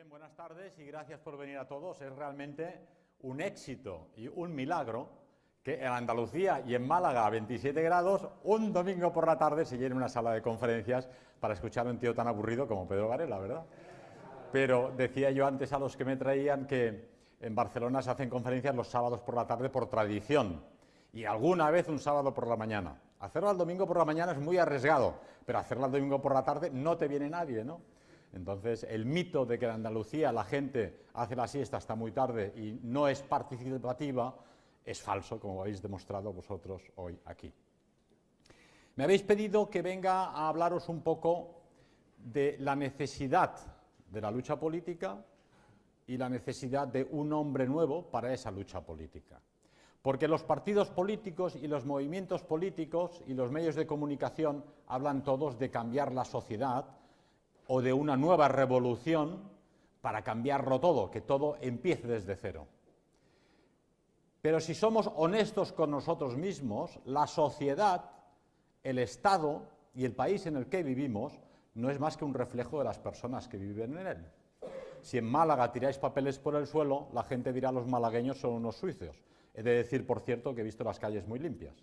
Bien, buenas tardes y gracias por venir a todos. Es realmente un éxito y un milagro que en Andalucía y en Málaga a 27 grados, un domingo por la tarde se llene una sala de conferencias para escuchar a un tío tan aburrido como Pedro Varela, ¿verdad? Pero decía yo antes a los que me traían que en Barcelona se hacen conferencias los sábados por la tarde por tradición y alguna vez un sábado por la mañana. Hacerlo el domingo por la mañana es muy arriesgado, pero hacerlo el domingo por la tarde no te viene nadie, ¿no? Entonces, el mito de que en Andalucía la gente hace la siesta hasta muy tarde y no es participativa es falso, como habéis demostrado vosotros hoy aquí. Me habéis pedido que venga a hablaros un poco de la necesidad de la lucha política y la necesidad de un hombre nuevo para esa lucha política. Porque los partidos políticos y los movimientos políticos y los medios de comunicación hablan todos de cambiar la sociedad o de una nueva revolución para cambiarlo todo, que todo empiece desde cero. Pero si somos honestos con nosotros mismos, la sociedad, el Estado y el país en el que vivimos no es más que un reflejo de las personas que viven en él. Si en Málaga tiráis papeles por el suelo, la gente dirá los malagueños son unos sucios. He de decir, por cierto, que he visto las calles muy limpias.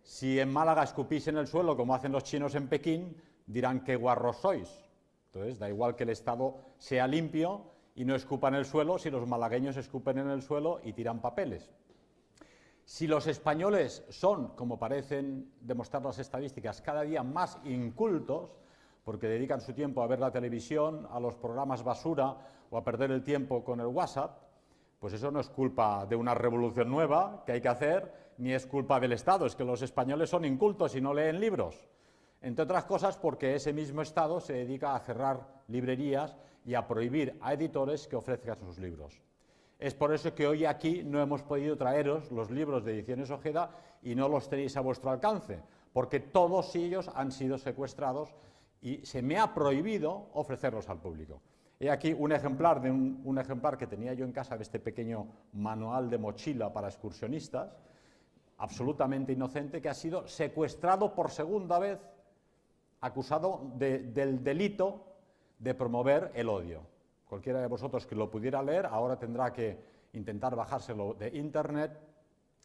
Si en Málaga escupís en el suelo, como hacen los chinos en Pekín, dirán qué guarros sois. Entonces, da igual que el Estado sea limpio y no escupa en el suelo si los malagueños escupen en el suelo y tiran papeles. Si los españoles son, como parecen demostrar las estadísticas, cada día más incultos, porque dedican su tiempo a ver la televisión, a los programas basura o a perder el tiempo con el WhatsApp, pues eso no es culpa de una revolución nueva que hay que hacer, ni es culpa del Estado, es que los españoles son incultos y no leen libros. Entre otras cosas porque ese mismo Estado se dedica a cerrar librerías y a prohibir a editores que ofrezcan sus libros. Es por eso que hoy aquí no hemos podido traeros los libros de Ediciones Ojeda y no los tenéis a vuestro alcance, porque todos ellos han sido secuestrados y se me ha prohibido ofrecerlos al público. He aquí un ejemplar de un ejemplar que tenía yo en casa de este pequeño manual de mochila para excursionistas, absolutamente inocente, que ha sido secuestrado por segunda vez, acusado del delito de promover el odio. Cualquiera de vosotros que lo pudiera leer ahora tendrá que intentar bajárselo de internet,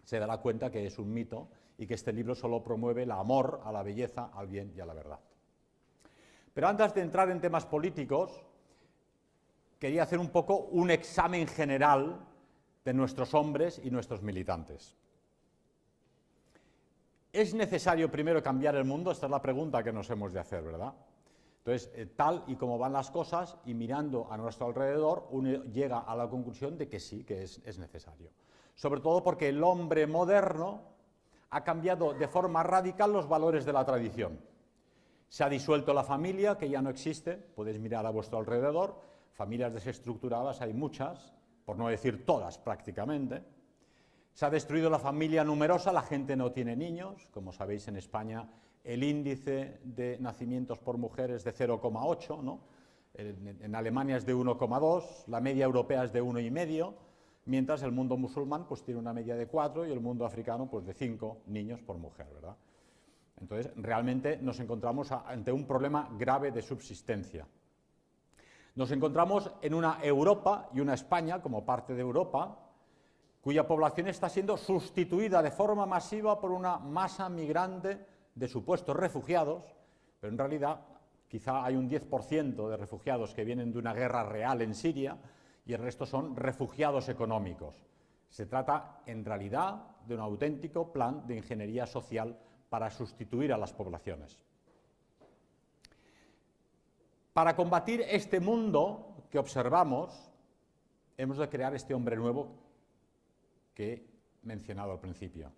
se dará cuenta que es un mito y que este libro solo promueve el amor a la belleza, al bien y a la verdad. Pero antes de entrar en temas políticos, quería hacer un poco un examen general de nuestros hombres y nuestros militantes. ¿Es necesario primero cambiar el mundo? Esta es la pregunta que nos hemos de hacer, ¿verdad? Entonces, tal y como van las cosas y mirando a nuestro alrededor, uno llega a la conclusión de que sí, que es necesario. Sobre todo porque el hombre moderno ha cambiado de forma radical los valores de la tradición. Se ha disuelto la familia, que ya no existe, podéis mirar a vuestro alrededor, familias desestructuradas hay muchas, por no decir todas prácticamente. Se ha destruido la familia numerosa, la gente no tiene niños, como sabéis en España el índice de nacimientos por mujer es de 0,8, ¿no? En Alemania es de 1,2, la media europea es de 1,5, mientras el mundo musulmán pues tiene una media de 4 y el mundo africano pues de 5 niños por mujer, ¿verdad? Entonces realmente nos encontramos ante un problema grave de subsistencia. Nos encontramos en una Europa y una España como parte de Europa, cuya población está siendo sustituida de forma masiva por una masa migrante de supuestos refugiados, pero en realidad quizá hay un 10% de refugiados que vienen de una guerra real en Siria y el resto son refugiados económicos. Se trata en realidad de un auténtico plan de ingeniería social para sustituir a las poblaciones. Para combatir este mundo que observamos, hemos de crear este hombre nuevo que he mencionado al principio.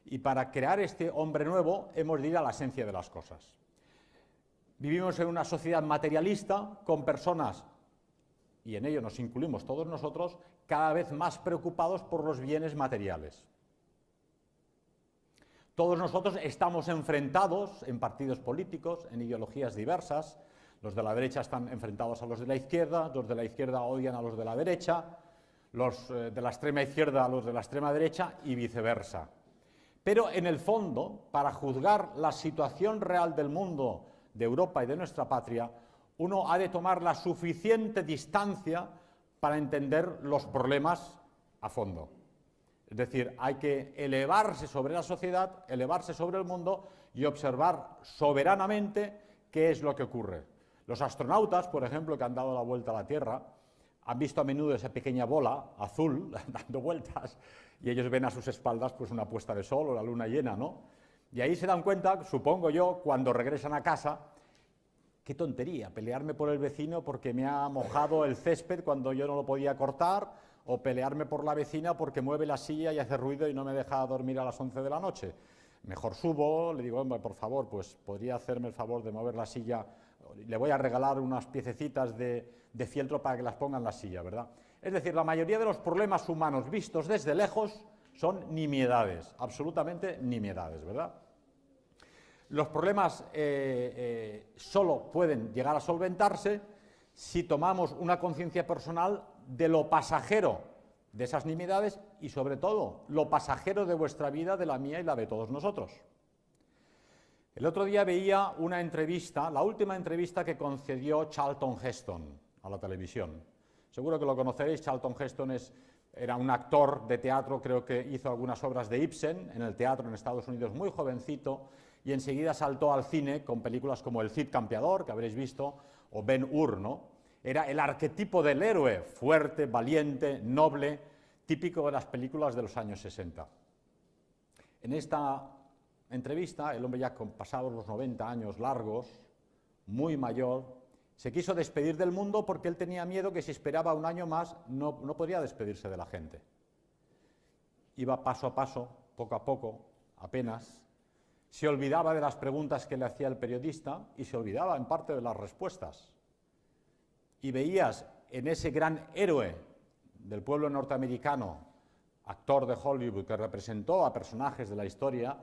Y para crear este hombre nuevo hemos de ir a la esencia de las cosas. Vivimos en una sociedad materialista con personas, y en ello nos incluimos todos nosotros, cada vez más preocupados por los bienes materiales. Todos nosotros estamos enfrentados en partidos políticos, en ideologías diversas. Los de la derecha están enfrentados a los de la izquierda, los de la izquierda odian a los de la derecha, los de la extrema izquierda a los de la extrema derecha y viceversa. Pero en el fondo, para juzgar la situación real del mundo, de Europa y de nuestra patria, uno ha de tomar la suficiente distancia para entender los problemas a fondo. Es decir, hay que elevarse sobre la sociedad, elevarse sobre el mundo y observar soberanamente qué es lo que ocurre. Los astronautas, por ejemplo, que han dado la vuelta a la Tierra, han visto a menudo esa pequeña bola azul dando vueltas y ellos ven a sus espaldas pues una puesta de sol o la luna llena, ¿no? Y ahí se dan cuenta, supongo yo, cuando regresan a casa, qué tontería, pelearme por el vecino porque me ha mojado el césped cuando yo no lo podía cortar, o pelearme por la vecina porque mueve la silla y hace ruido y no me deja dormir a las 11 de la noche. Mejor subo, le digo, hombre, por favor, pues podría hacerme el favor de mover la silla, le voy a regalar unas piececitas de fieltro para que las ponga en la silla, ¿verdad? Es decir, la mayoría de los problemas humanos vistos desde lejos son nimiedades, absolutamente nimiedades, ¿verdad? Los problemas solo pueden llegar a solventarse si tomamos una conciencia personal de lo pasajero de esas nimiedades y, sobre todo, lo pasajero de vuestra vida, de la mía y la de todos nosotros. El otro día veía una entrevista, la última entrevista que concedió Charlton Heston a la televisión. Seguro que lo conoceréis. Charlton Heston era un actor de teatro, creo que hizo algunas obras de Ibsen en el teatro en Estados Unidos, muy jovencito, y enseguida saltó al cine con películas como El Cid Campeador, que habréis visto, o Ben-Hur, ¿no? Era el arquetipo del héroe, fuerte, valiente, noble, típico de las películas de los años 60. En esta entrevista, el hombre ya pasados los 90 años largos, muy mayor, se quiso despedir del mundo porque él tenía miedo que si esperaba un año más no podría despedirse de la gente. Iba paso a paso, poco a poco, apenas. Se olvidaba de las preguntas que le hacía el periodista y se olvidaba en parte de las respuestas. Y veías en ese gran héroe del pueblo norteamericano, actor de Hollywood que representó a personajes de la historia,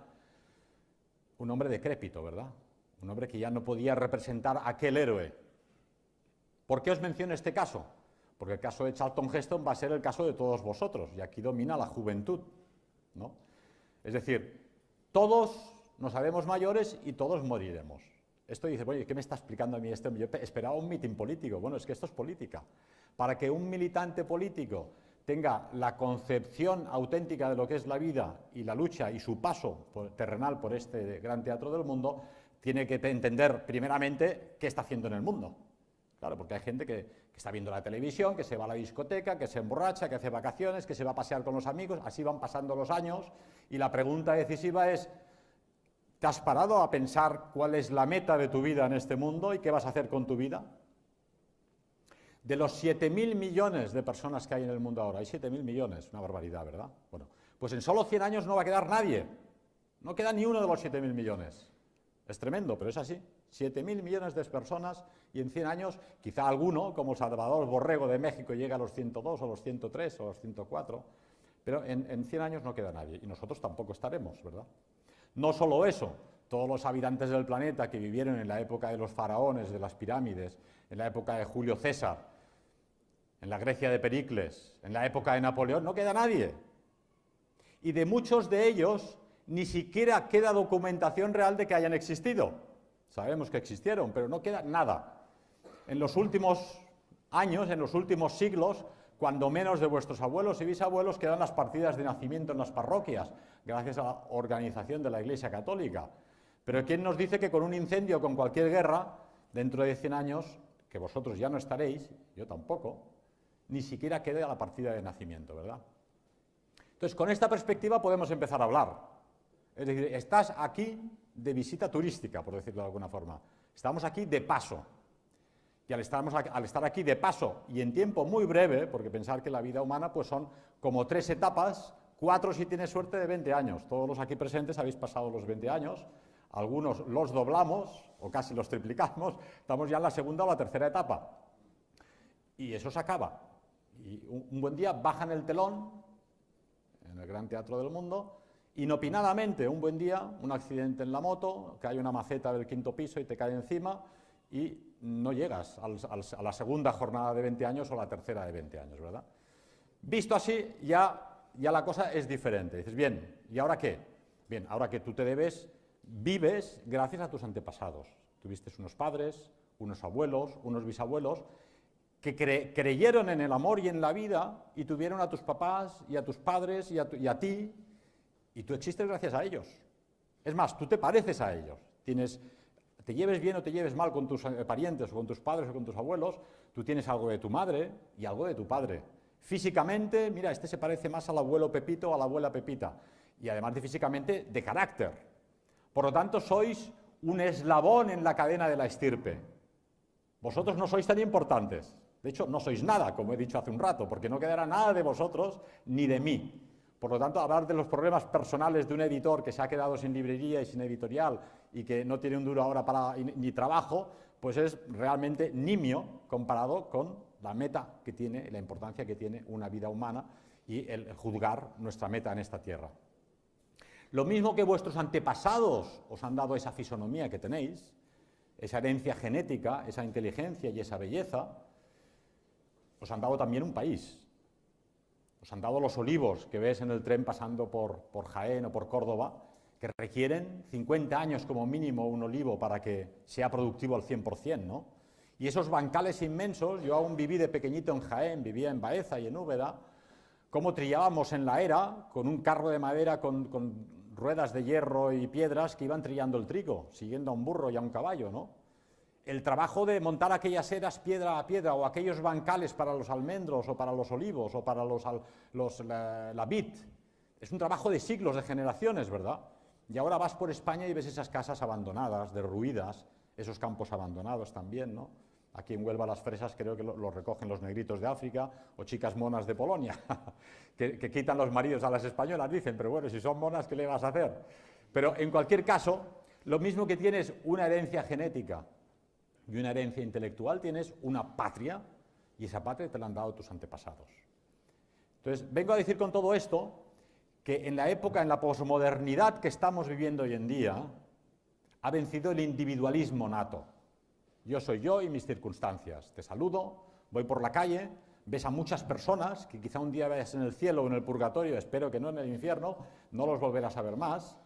un hombre decrépito, ¿verdad? Un hombre que ya no podía representar a aquel héroe. ¿Por qué os menciono este caso? Porque el caso de Charlton Heston va a ser el caso de todos vosotros, y aquí domina la juventud, ¿no? Es decir, todos nos haremos mayores y todos moriremos. Esto dice, oye, ¿qué me está explicando a mí esto? Yo esperaba un mitin político. Bueno, es que esto es política. Para que un militante político tenga la concepción auténtica de lo que es la vida y la lucha y su paso terrenal por este gran teatro del mundo, tiene que entender primeramente qué está haciendo en el mundo. Claro, porque hay gente que está viendo la televisión, que se va a la discoteca, que se emborracha, que hace vacaciones, que se va a pasear con los amigos, así van pasando los años, y la pregunta decisiva es, ¿te has parado a pensar cuál es la meta de tu vida en este mundo y qué vas a hacer con tu vida? De los 7.000 millones de personas que hay en el mundo ahora, hay 7.000 millones, una barbaridad, ¿verdad? Bueno, pues en solo 100 años no va a quedar nadie, no queda ni uno de los 7.000 millones. Es tremendo, pero es así. 7.000 millones de personas y en 100 años quizá alguno, como Salvador Borrego de México, llegue a los 102 o los 103 o los 104, pero en 100 años no queda nadie y nosotros tampoco estaremos, ¿verdad? No solo eso, todos los habitantes del planeta que vivieron en la época de los faraones, de las pirámides, en la época de Julio César, en la Grecia de Pericles, en la época de Napoleón, no queda nadie. Y de muchos de ellos ni siquiera queda documentación real de que hayan existido. Sabemos que existieron, pero no queda nada. En los últimos años, en los últimos siglos, cuando menos de vuestros abuelos y bisabuelos quedan las partidas de nacimiento en las parroquias, gracias a la organización de la Iglesia Católica. Pero ¿quién nos dice que con un incendio o con cualquier guerra, dentro de 100 años, que vosotros ya no estaréis, yo tampoco, ni siquiera quede la partida de nacimiento, ¿verdad? Entonces, con esta perspectiva podemos empezar a hablar. Es decir, estás aquí de visita turística, por decirlo de alguna forma. Estamos aquí de paso. Y al estar aquí de paso y en tiempo muy breve, porque pensar que la vida humana pues son como 3 etapas, 4 si tienes suerte de 20 años. Todos los aquí presentes habéis pasado los 20 años, algunos los doblamos o casi los triplicamos, estamos ya en la segunda o la tercera etapa. Y eso se acaba. Y un buen día bajan el telón en el gran teatro del mundo, inopinadamente un buen día, un accidente en la moto, cae una maceta del 5.º piso y te cae encima, y no llegas a la segunda jornada de 20 años o la tercera de 20 años, ¿verdad? Visto así, ya la cosa es diferente. Dices, bien, ¿y ahora qué? Bien, ahora que tú vives gracias a tus antepasados. Tuviste unos padres, unos abuelos, unos bisabuelos, que creyeron en el amor y en la vida y tuvieron a tus papás y a tus padres y a ti, y tú existes gracias a ellos. Es más, tú te pareces a ellos. Te lleves bien o te lleves mal con tus parientes o con tus padres o con tus abuelos, tú tienes algo de tu madre y algo de tu padre. Físicamente, mira, este se parece más al abuelo Pepito o a la abuela Pepita, y además de físicamente, de carácter. Por lo tanto, sois un eslabón en la cadena de la estirpe. Vosotros no sois tan importantes. De hecho, no sois nada, como he dicho hace un rato, porque no quedará nada de vosotros ni de mí. Por lo tanto, hablar de los problemas personales de un editor que se ha quedado sin librería y sin editorial y que no tiene un duro ahora ni trabajo, pues es realmente nimio comparado con la meta que tiene, la importancia que tiene una vida humana y el juzgar nuestra meta en esta tierra. Lo mismo que vuestros antepasados os han dado esa fisonomía que tenéis, esa herencia genética, esa inteligencia y esa belleza, os han dado también un país. Os han dado los olivos que ves en el tren pasando por Jaén o por Córdoba, que requieren 50 años como mínimo un olivo para que sea productivo al 100%, ¿no? Y esos bancales inmensos, yo aún viví de pequeñito en Jaén, vivía en Baeza y en Úbeda, cómo trillábamos en la era con un carro de madera con ruedas de hierro y piedras que iban trillando el trigo, siguiendo a un burro y a un caballo, ¿no? El trabajo de montar aquellas eras piedra a piedra o aquellos bancales para los almendros o para los olivos o para la vid, es un trabajo de siglos, de generaciones, ¿verdad? Y ahora vas por España y ves esas casas abandonadas, derruidas, esos campos abandonados también, ¿no? Aquí en Huelva las fresas creo que lo recogen los negritos de África o chicas monas de Polonia, que quitan los maridos a las españolas, dicen, pero bueno, si son monas, ¿qué le vas a hacer? Pero en cualquier caso, lo mismo que tienes una herencia genética y una herencia intelectual, tienes una patria, y esa patria te la han dado tus antepasados. Entonces, vengo a decir con todo esto que en la época, en la posmodernidad que estamos viviendo hoy en día, ha vencido el individualismo nato. Yo soy yo y mis circunstancias. Te saludo, voy por la calle, ves a muchas personas que quizá un día veas en el cielo o en el purgatorio, espero que no en el infierno, no los volverás a ver más,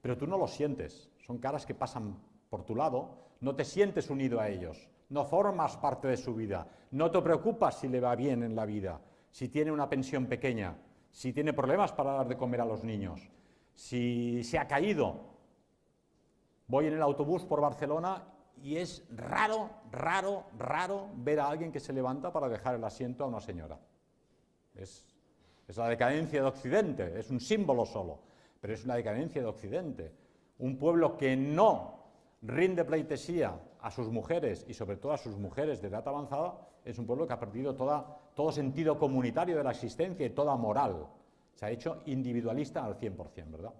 pero tú no los sientes. Son caras que pasan por tu lado, no te sientes unido a ellos, no formas parte de su vida, no te preocupas si le va bien en la vida, si tiene una pensión pequeña, si tiene problemas para dar de comer a los niños, si se ha caído. Voy en el autobús por Barcelona y es raro ver a alguien que se levanta para dejar el asiento a una señora. Es la decadencia de Occidente, es un símbolo solo, pero es una decadencia de Occidente. Un pueblo que no rinde pleitesía a sus mujeres y sobre todo a sus mujeres de edad avanzada, es un pueblo que ha perdido todo sentido comunitario de la existencia y toda moral. Se ha hecho individualista al 100%, ¿verdad?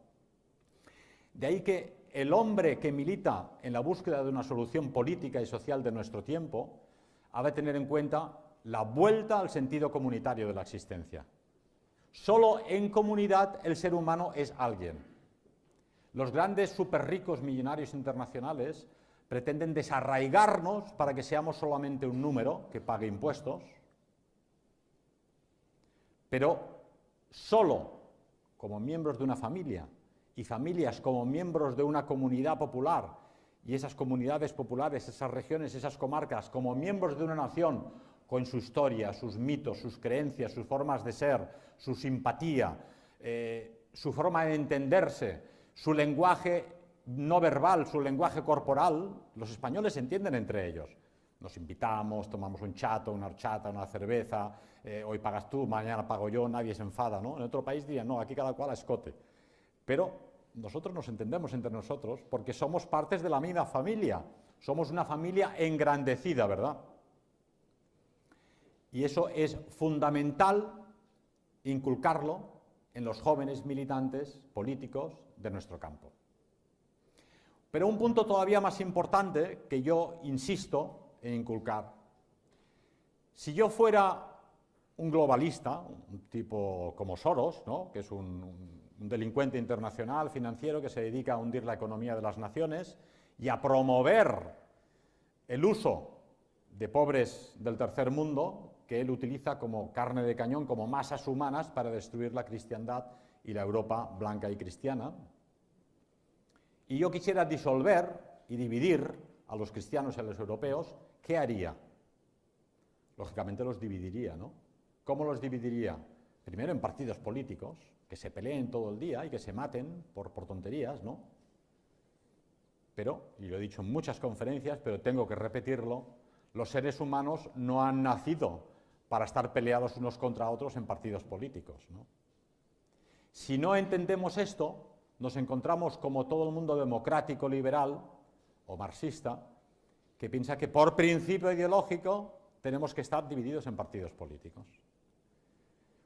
De ahí que el hombre que milita en la búsqueda de una solución política y social de nuestro tiempo ha de tener en cuenta la vuelta al sentido comunitario de la existencia. Solo en comunidad el ser humano es alguien. Los grandes superricos millonarios internacionales pretenden desarraigarnos para que seamos solamente un número que pague impuestos, pero solo como miembros de una familia y familias como miembros de una comunidad popular y esas comunidades populares, esas regiones, esas comarcas, como miembros de una nación con su historia, sus mitos, sus creencias, sus formas de ser, su simpatía, su forma de entenderse, su lenguaje no verbal, su lenguaje corporal, los españoles se entienden entre ellos. Nos invitamos, tomamos un chato, una horchata, una cerveza, hoy pagas tú, mañana pago yo, nadie se enfada, ¿no? En otro país dirían, no, aquí cada cual a escote. Pero nosotros nos entendemos entre nosotros porque somos partes de la misma familia, somos una familia engrandecida, ¿verdad? Y eso es fundamental inculcarlo en los jóvenes militantes políticos de nuestro campo. Pero un punto todavía más importante que yo insisto en inculcar. Si yo fuera un globalista, un tipo como Soros, ¿no?, que es un delincuente internacional financiero que se dedica a hundir la economía de las naciones y a promover el uso de pobres del tercer mundo, que él utiliza como carne de cañón, como masas humanas para destruir la cristiandad y la Europa blanca y cristiana. Y yo quisiera disolver y dividir a los cristianos y a los europeos, ¿qué haría? Lógicamente los dividiría, ¿no? ¿Cómo los dividiría? Primero en partidos políticos, que se peleen todo el día y que se maten por tonterías, ¿no? Pero, y lo he dicho en muchas conferencias, pero tengo que repetirlo, los seres humanos no han nacido para estar peleados unos contra otros en partidos políticos, ¿no? Si no entendemos esto, nos encontramos como todo el mundo democrático, liberal o marxista, que piensa que por principio ideológico tenemos que estar divididos en partidos políticos.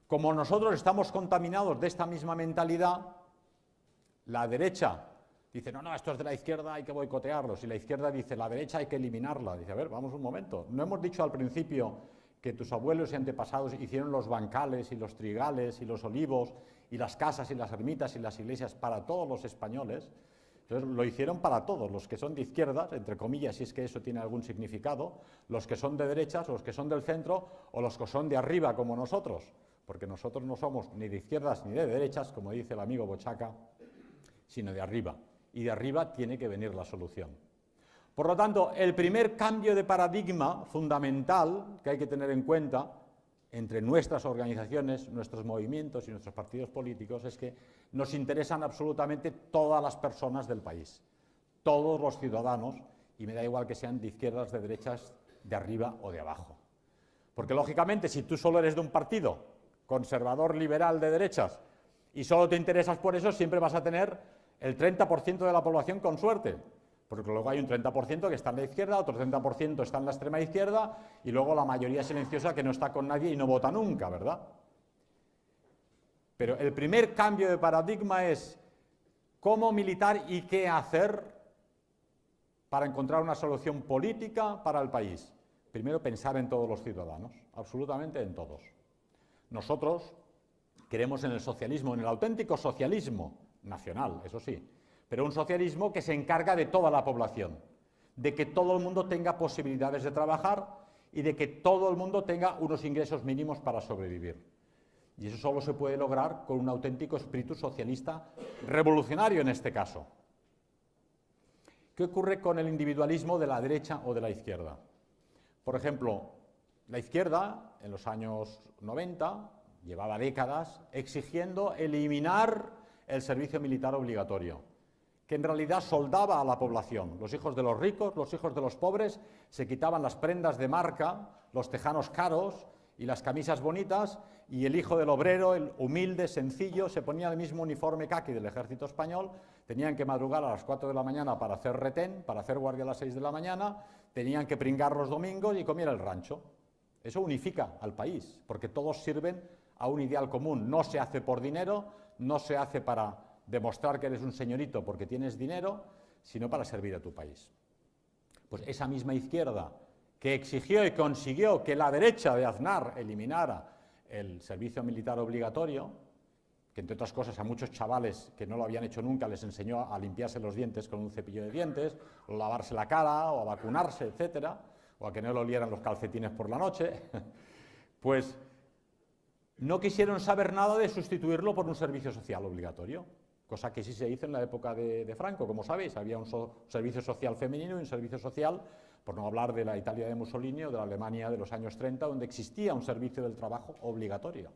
Como nosotros estamos contaminados de esta misma mentalidad, la derecha dice, no, esto es de la izquierda, hay que boicotearlos, y la izquierda dice, la derecha hay que eliminarla. Dice, a ver, vamos un momento, ¿no hemos dicho al principio que tus abuelos y antepasados hicieron los bancales y los trigales y los olivos y las casas y las ermitas y las iglesias para todos los españoles? Entonces lo hicieron para todos, los que son de izquierdas, entre comillas, si es que eso tiene algún significado, los que son de derechas, los que son del centro o los que son de arriba como nosotros, porque nosotros no somos ni de izquierdas ni de derechas, como dice el amigo Bochaca, sino de arriba, y de arriba tiene que venir la solución. Por lo tanto, el primer cambio de paradigma fundamental que hay que tener en cuenta entre nuestras organizaciones, nuestros movimientos y nuestros partidos políticos es que nos interesan absolutamente todas las personas del país, todos los ciudadanos, y me da igual que sean de izquierdas, de derechas, de arriba o de abajo. Porque lógicamente si tú solo eres de un partido conservador, liberal, de derechas, y solo te interesas por eso, siempre vas a tener el 30% de la población con suerte. Porque luego hay un 30% que está en la izquierda, otro 30% está en la extrema izquierda, y luego la mayoría silenciosa que no está con nadie y no vota nunca, ¿verdad? Pero el primer cambio de paradigma es cómo militar y qué hacer para encontrar una solución política para el país. Primero, pensar en todos los ciudadanos, absolutamente en todos. Nosotros creemos en el socialismo, en el auténtico socialismo nacional, eso sí, pero un socialismo que se encarga de toda la población, de que todo el mundo tenga posibilidades de trabajar y de que todo el mundo tenga unos ingresos mínimos para sobrevivir. Y eso solo se puede lograr con un auténtico espíritu socialista revolucionario en este caso. ¿Qué ocurre con el individualismo de la derecha o de la izquierda? Por ejemplo, la izquierda en los años 90 llevaba décadas exigiendo eliminar el servicio militar obligatorio, que en realidad soldaba a la población. Los hijos de los ricos, los hijos de los pobres, se quitaban las prendas de marca, los tejanos caros y las camisas bonitas, y el hijo del obrero, el humilde, sencillo, se ponía el mismo uniforme caqui del ejército español, tenían que madrugar a las 4 de la mañana para hacer retén, para hacer guardia a las 6 de la mañana, tenían que pringar los domingos y comer el rancho. Eso unifica al país, porque todos sirven a un ideal común. No se hace por dinero, no se hace para demostrar que eres un señorito porque tienes dinero, sino para servir a tu país. Pues esa misma izquierda que exigió y consiguió que la derecha de Aznar eliminara el servicio militar obligatorio, que entre otras cosas a muchos chavales que no lo habían hecho nunca les enseñó a limpiarse los dientes con un cepillo de dientes, o lavarse la cara, o a vacunarse, etcétera, o a que no le olieran los calcetines por la noche, pues no quisieron saber nada de sustituirlo por un servicio social obligatorio, cosa que sí se hizo en la época de Franco, como sabéis, había un servicio social femenino y un servicio social, por no hablar de la Italia de Mussolini o de la Alemania de los años 30, donde existía un servicio del trabajo obligatorio.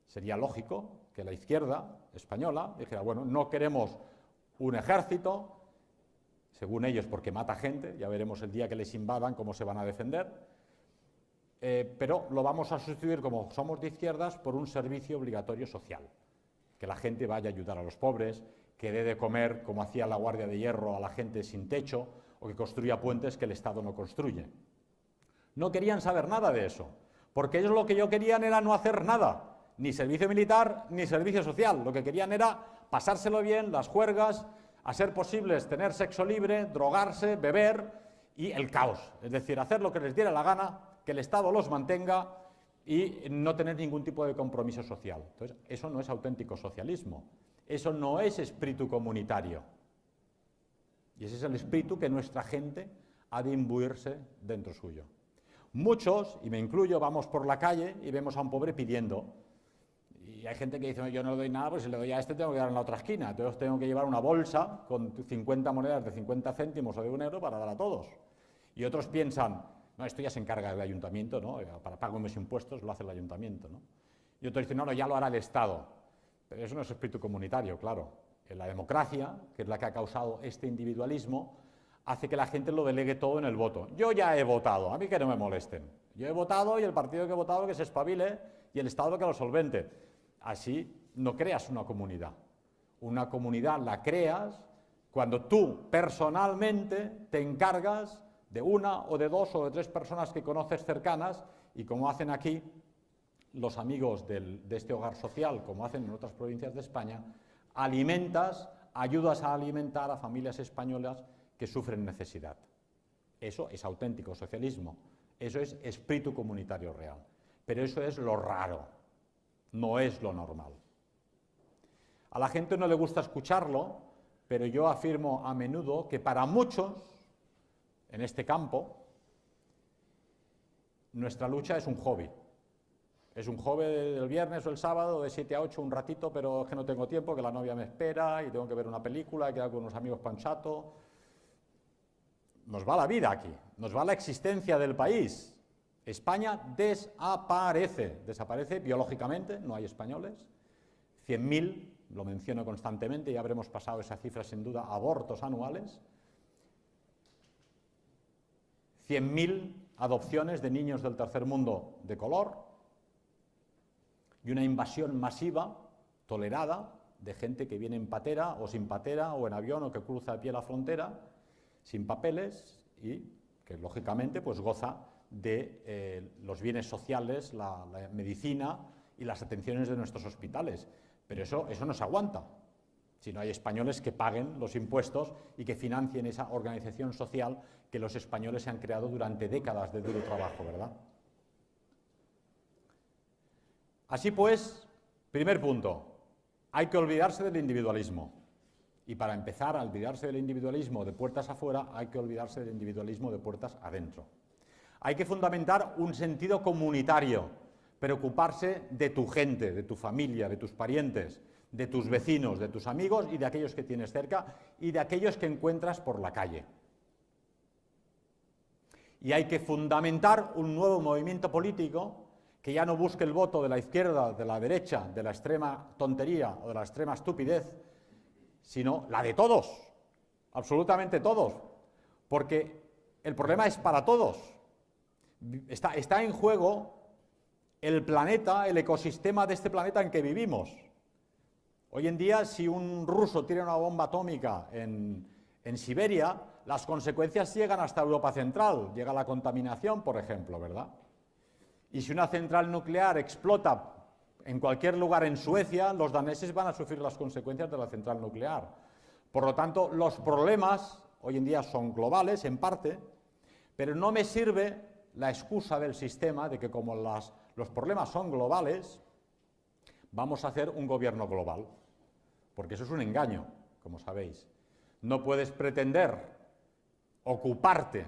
Sería lógico que la izquierda española dijera, bueno, no queremos un ejército, según ellos porque mata gente, ya veremos el día que les invadan cómo se van a defender, pero lo vamos a sustituir, como somos de izquierdas, por un servicio obligatorio social, que la gente vaya a ayudar a los pobres, que dé de comer, como hacía la Guardia de Hierro, a la gente sin techo, o que construya puentes que el Estado no construye. No querían saber nada de eso, porque ellos lo que querían era no hacer nada, ni servicio militar, ni servicio social. Lo que querían era pasárselo bien, las juergas, a ser posibles tener sexo libre, drogarse, beber y el caos. Es decir, hacer lo que les diera la gana, que el Estado los mantenga y no tener ningún tipo de compromiso social. Entonces, eso no es auténtico socialismo, eso no es espíritu comunitario. Y ese es el espíritu que nuestra gente ha de imbuirse dentro suyo. Muchos, y me incluyo, vamos por la calle y vemos a un pobre pidiendo. Y hay gente que dice, yo no le doy nada, pues si le doy a este tengo que dar en la otra esquina. Entonces tengo que llevar una bolsa con 50 monedas de 50 céntimos o de 1 euro para dar a todos. Y otros piensan, no, esto ya se encarga del ayuntamiento, ¿no? Para pago mis impuestos lo hace el ayuntamiento, ¿no? Y otros dicen, no, ya lo hará el Estado. Pero eso no es espíritu comunitario, claro. En la democracia, que es la que ha causado este individualismo, hace que la gente lo delegue todo en el voto. Yo ya he votado, a mí que no me molesten. Yo he votado y el partido que he votado que se espabile y el Estado que lo solvente. Así no creas una comunidad. Una comunidad la creas cuando tú personalmente te encargas de una o de dos o de tres personas que conoces cercanas y como hacen aquí los amigos de este hogar social, como hacen en otras provincias de España, ayudas a alimentar a familias españolas que sufren necesidad. Eso es auténtico socialismo, eso es espíritu comunitario real, pero eso es lo raro, no es lo normal. A la gente no le gusta escucharlo, pero yo afirmo a menudo que para muchos, en este campo, nuestra lucha es un hobby. Es un hobby del viernes o el sábado, de 7 a 8, un ratito, pero es que no tengo tiempo, que la novia me espera y tengo que ver una película, he quedado con unos amigos para un chato. Nos va la vida aquí, nos va la existencia del país. España desaparece biológicamente, no hay españoles. 100.000, lo menciono constantemente, ya habremos pasado esa cifra sin duda, abortos anuales. 100.000 adopciones de niños del tercer mundo de color y una invasión masiva, tolerada, de gente que viene en patera o sin patera o en avión o que cruza a pie la frontera, sin papeles y que lógicamente pues goza de los bienes sociales, la medicina y las atenciones de nuestros hospitales. Pero eso no se aguanta. Si no hay españoles que paguen los impuestos y que financien esa organización social que los españoles se han creado durante décadas de duro trabajo, ¿verdad? Así pues, primer punto, hay que olvidarse del individualismo. Y para empezar a olvidarse del individualismo de puertas afuera, hay que olvidarse del individualismo de puertas adentro. Hay que fundamentar un sentido comunitario, preocuparse de tu gente, de tu familia, de tus parientes, de tus vecinos, de tus amigos y de aquellos que tienes cerca y de aquellos que encuentras por la calle. Y hay que fundamentar un nuevo movimiento político que ya no busque el voto de la izquierda, de la derecha, de la extrema tontería o de la extrema estupidez, sino la de todos, absolutamente todos, porque el problema es para todos. Está en juego el planeta, el ecosistema de este planeta en que vivimos. Hoy en día, si un ruso tira una bomba atómica en Siberia, las consecuencias llegan hasta Europa Central, llega la contaminación, por ejemplo, ¿verdad? Y si una central nuclear explota en cualquier lugar en Suecia, los daneses van a sufrir las consecuencias de la central nuclear. Por lo tanto, los problemas hoy en día son globales, en parte, pero no me sirve la excusa del sistema de que como los problemas son globales, vamos a hacer un gobierno global, porque eso es un engaño, como sabéis. No puedes pretender ocuparte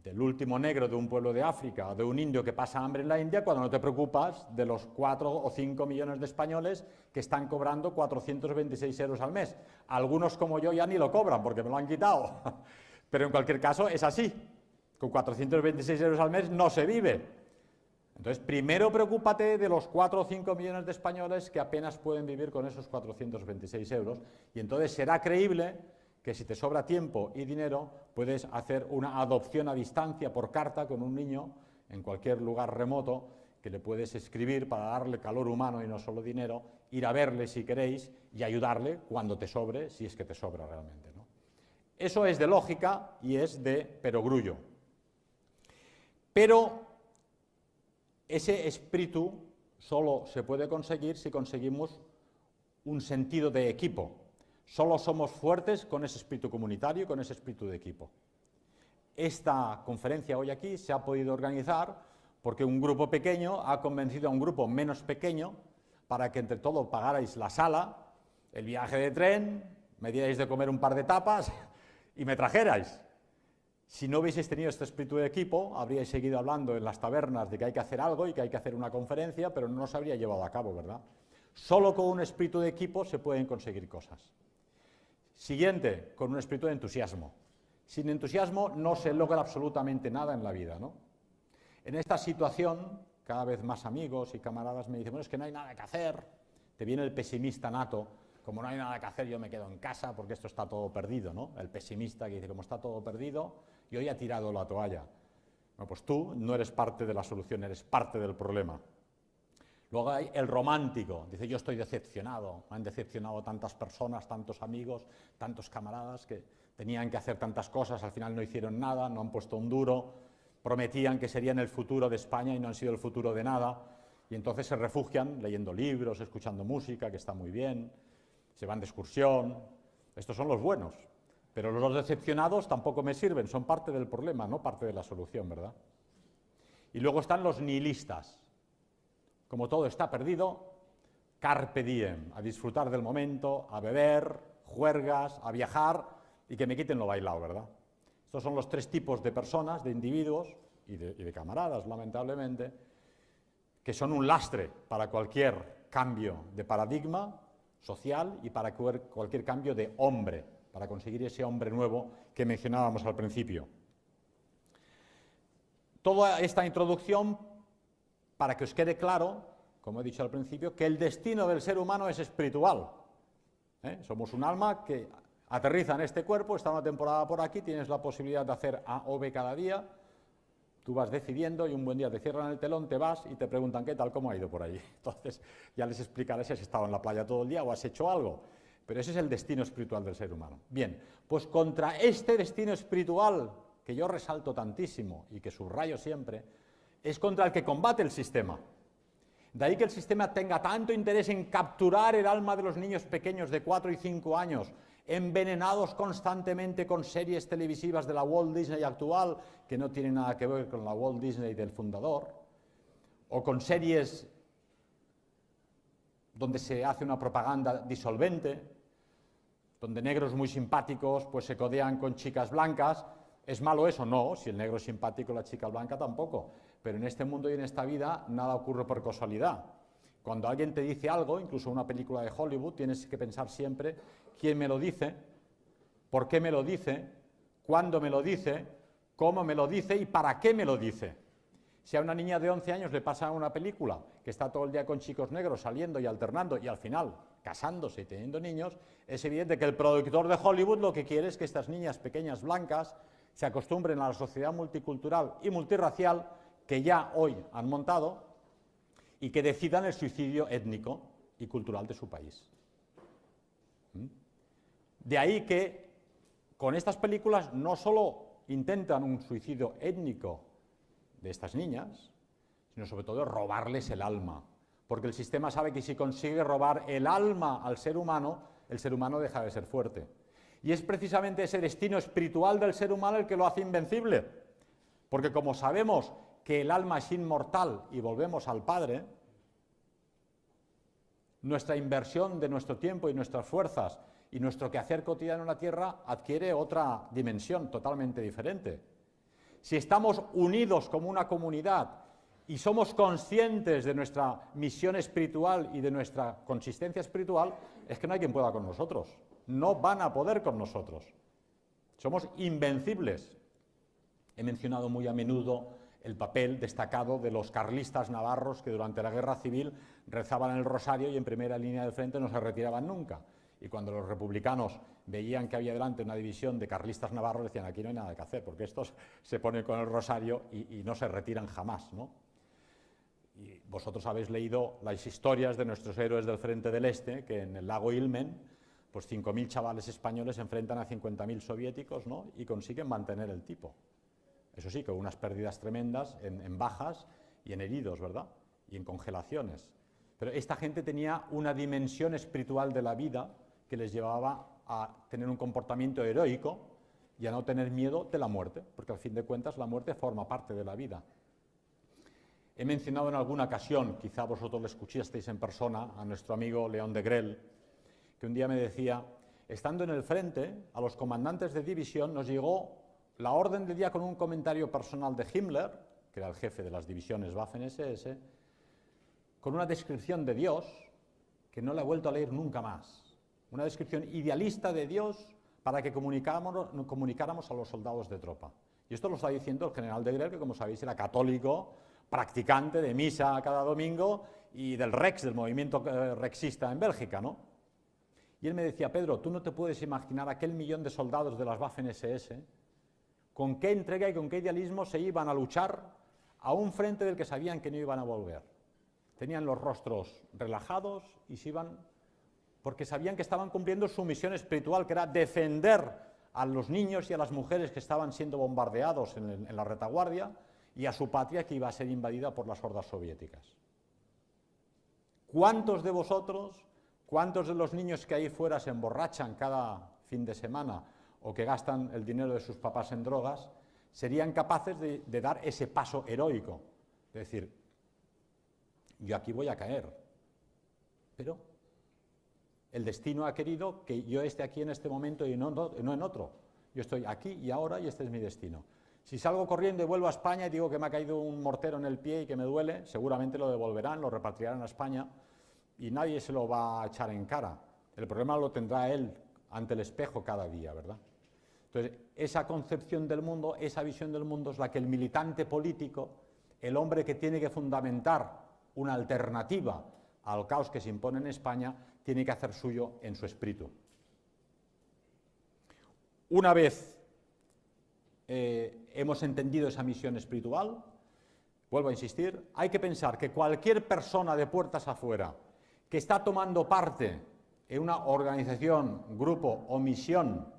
del último negro de un pueblo de África o de un indio que pasa hambre en la India cuando no te preocupas de los 4 o 5 millones de españoles que están cobrando 426 euros al mes. Algunos como yo ya ni lo cobran porque me lo han quitado, pero en cualquier caso es así. Con 426 euros al mes no se vive. Entonces, primero preocúpate de los 4 o 5 millones de españoles que apenas pueden vivir con esos 426 euros y entonces será creíble que si te sobra tiempo y dinero puedes hacer una adopción a distancia por carta con un niño en cualquier lugar remoto que le puedes escribir para darle calor humano y no solo dinero, ir a verle si queréis y ayudarle cuando te sobre, si es que te sobra realmente, ¿no? Eso es de lógica y es de perogrullo. Pero ese espíritu solo se puede conseguir si conseguimos un sentido de equipo. Solo somos fuertes con ese espíritu comunitario y con ese espíritu de equipo. Esta conferencia hoy aquí se ha podido organizar porque un grupo pequeño ha convencido a un grupo menos pequeño para que entre todos pagarais la sala, el viaje de tren, me dierais de comer un par de tapas y me trajerais. Si no hubieseis tenido este espíritu de equipo, habríais seguido hablando en las tabernas de que hay que hacer algo y que hay que hacer una conferencia, pero no se habría llevado a cabo, ¿verdad? Solo con un espíritu de equipo se pueden conseguir cosas. Siguiente, con un espíritu de entusiasmo. Sin entusiasmo no se logra absolutamente nada en la vida, ¿no? En esta situación, cada vez más amigos y camaradas me dicen, bueno, es que no hay nada que hacer. Te viene el pesimista nato, como no hay nada que hacer, yo me quedo en casa porque esto está todo perdido, ¿no? El pesimista que dice, como está todo perdido, yo ya he tirado la toalla. Bueno, pues tú no eres parte de la solución, eres parte del problema. Luego hay el romántico, dice, yo estoy decepcionado, me han decepcionado tantas personas, tantos amigos, tantos camaradas que tenían que hacer tantas cosas, al final no hicieron nada, no han puesto un duro, prometían que serían el futuro de España y no han sido el futuro de nada, y entonces se refugian leyendo libros, escuchando música, que está muy bien, se van de excursión. Estos son los buenos, pero los decepcionados tampoco me sirven, son parte del problema, no parte de la solución, ¿verdad? Y luego están los nihilistas. Como todo está perdido, carpe diem, a disfrutar del momento, a beber, juergas, a viajar y que me quiten lo bailado, ¿verdad? Estos son los tres tipos de personas, de individuos y de camaradas, lamentablemente, que son un lastre para cualquier cambio de paradigma social y para cualquier cambio de hombre, para conseguir ese hombre nuevo que mencionábamos al principio. Toda esta introducción para que os quede claro, como he dicho al principio, que el destino del ser humano es espiritual. Somos un alma que aterriza en este cuerpo, está una temporada por aquí, tienes la posibilidad de hacer A o B cada día, tú vas decidiendo y un buen día te cierran el telón, te vas y te preguntan qué tal, cómo ha ido por allí. Entonces ya les explicaré si has estado en la playa todo el día o has hecho algo, pero ese es el destino espiritual del ser humano. Bien, pues contra este destino espiritual, que yo resalto tantísimo y que subrayo siempre, es contra el que combate el sistema. De ahí que el sistema tenga tanto interés en capturar el alma de los niños pequeños de 4 y 5 años, envenenados constantemente con series televisivas de la Walt Disney actual, que no tienen nada que ver con la Walt Disney del fundador, o con series donde se hace una propaganda disolvente, donde negros muy simpáticos pues se codean con chicas blancas. ¿Es malo eso? No, si el negro es simpático, la chica blanca tampoco. Pero en este mundo y en esta vida nada ocurre por casualidad. Cuando alguien te dice algo, incluso una película de Hollywood, tienes que pensar siempre quién me lo dice, por qué me lo dice, cuándo me lo dice, cómo me lo dice y para qué me lo dice. Si a una niña de 11 años le pasa una película que está todo el día con chicos negros saliendo y alternando y al final casándose y teniendo niños, es evidente que el productor de Hollywood lo que quiere es que estas niñas pequeñas blancas se acostumbren a la sociedad multicultural y multirracial que ya hoy han montado y que decidan el suicidio étnico y cultural de su país. De ahí que con estas películas no solo intentan un suicidio étnico de estas niñas, sino sobre todo robarles el alma, porque el sistema sabe que si consigue robar el alma al ser humano, el ser humano deja de ser fuerte. Y es precisamente ese destino espiritual del ser humano el que lo hace invencible, porque como sabemos que el alma es inmortal y volvemos al Padre, nuestra inversión de nuestro tiempo y nuestras fuerzas y nuestro quehacer cotidiano en la tierra adquiere otra dimensión totalmente diferente. Si estamos unidos como una comunidad y somos conscientes de nuestra misión espiritual y de nuestra consistencia espiritual, es que no hay quien pueda con nosotros. No van a poder con nosotros. Somos invencibles. He mencionado muy a menudo el papel destacado de los carlistas navarros que durante la guerra civil rezaban el rosario y en primera línea del frente no se retiraban nunca. Y cuando los republicanos veían que había delante una división de carlistas navarros, decían, aquí no hay nada que hacer, porque estos se ponen con el rosario y no se retiran jamás, ¿no? Y vosotros habéis leído las historias de nuestros héroes del Frente del Este, que en el lago Ilmen, pues 5.000 chavales españoles se enfrentan a 50.000 soviéticos, ¿no? Y consiguen mantener el tipo. Eso sí, con unas pérdidas tremendas en bajas y en heridos, ¿verdad? Y en congelaciones. Pero esta gente tenía una dimensión espiritual de la vida que les llevaba a tener un comportamiento heroico y a no tener miedo de la muerte, porque al fin de cuentas la muerte forma parte de la vida. He mencionado en alguna ocasión, quizá vosotros lo escuchasteis en persona, a nuestro amigo León de Grell, que un día me decía, estando en el frente, a los comandantes de división nos llegó la orden del día con un comentario personal de Himmler, que era el jefe de las divisiones Waffen-SS, con una descripción de Dios que no la he vuelto a leer nunca más. Una descripción idealista de Dios para que comunicáramos a los soldados de tropa. Y esto lo está diciendo el general de Greve, que como sabéis era católico, practicante de misa cada domingo y del Rex, del movimiento rexista en Bélgica, ¿no? Y él me decía, Pedro, tú no te puedes imaginar aquel millón de soldados de las Waffen-SS, con qué entrega y con qué idealismo se iban a luchar a un frente del que sabían que no iban a volver. Tenían los rostros relajados y se iban porque sabían que estaban cumpliendo su misión espiritual, que era defender a los niños y a las mujeres que estaban siendo bombardeados en la retaguardia y a su patria que iba a ser invadida por las hordas soviéticas. ¿Cuántos de vosotros, cuántos de los niños que ahí fuera se emborrachan cada fin de semana o que gastan el dinero de sus papás en drogas, serían capaces de dar ese paso heroico? Es decir, yo aquí voy a caer, pero el destino ha querido que yo esté aquí en este momento y no en otro. Yo estoy aquí y ahora y este es mi destino. Si salgo corriendo y vuelvo a España y digo que me ha caído un mortero en el pie y que me duele, seguramente lo devolverán, lo repatriarán a España y nadie se lo va a echar en cara. El problema lo tendrá él ante el espejo cada día, ¿verdad? Entonces, esa concepción del mundo, esa visión del mundo es la que el militante político, el hombre que tiene que fundamentar una alternativa al caos que se impone en España, tiene que hacer suyo en su espíritu. Una vez hemos entendido esa misión espiritual, vuelvo a insistir, hay que pensar que cualquier persona de puertas afuera que está tomando parte en una organización, grupo o misión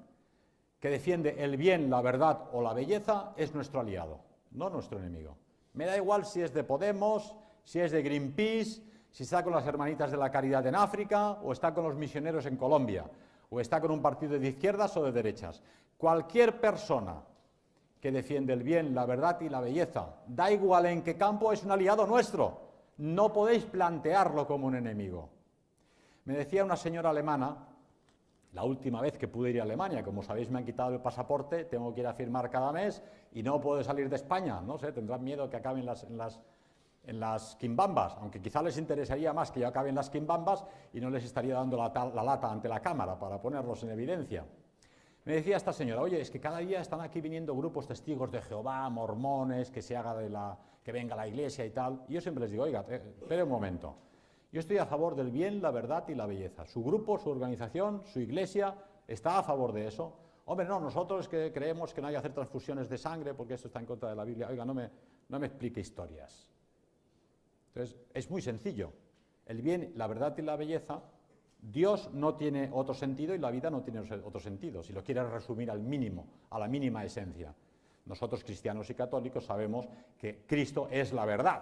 que defiende el bien, la verdad o la belleza, es nuestro aliado, no nuestro enemigo. Me da igual si es de Podemos, si es de Greenpeace, si está con las hermanitas de la caridad en África, o está con los misioneros en Colombia, o está con un partido de izquierdas o de derechas. Cualquier persona que defiende el bien, la verdad y la belleza, da igual en qué campo, es un aliado nuestro. No podéis plantearlo como un enemigo. Me decía una señora alemana, la última vez que pude ir a Alemania, como sabéis me han quitado el pasaporte, tengo que ir a firmar cada mes y no puedo salir de España, no sé, tendrán miedo que acaben en las quimbambas, aunque quizá les interesaría más que yo acabe en las quimbambas y no les estaría dando la lata ante la cámara para ponerlos en evidencia. Me decía esta señora, oye, es que cada día están aquí viniendo grupos testigos de Jehová, mormones, que venga la iglesia y tal, y yo siempre les digo, oiga, espere un momento, yo estoy a favor del bien, la verdad y la belleza. Su grupo, su organización, su iglesia está a favor de eso. Hombre, no, nosotros que creemos que no hay que hacer transfusiones de sangre porque esto está en contra de la Biblia. Oiga, no me explique historias. Entonces, es muy sencillo. El bien, la verdad y la belleza, Dios no tiene otro sentido y la vida no tiene otro sentido, si lo quieres resumir al mínimo, a la mínima esencia. Nosotros, cristianos y católicos, sabemos que Cristo es la verdad.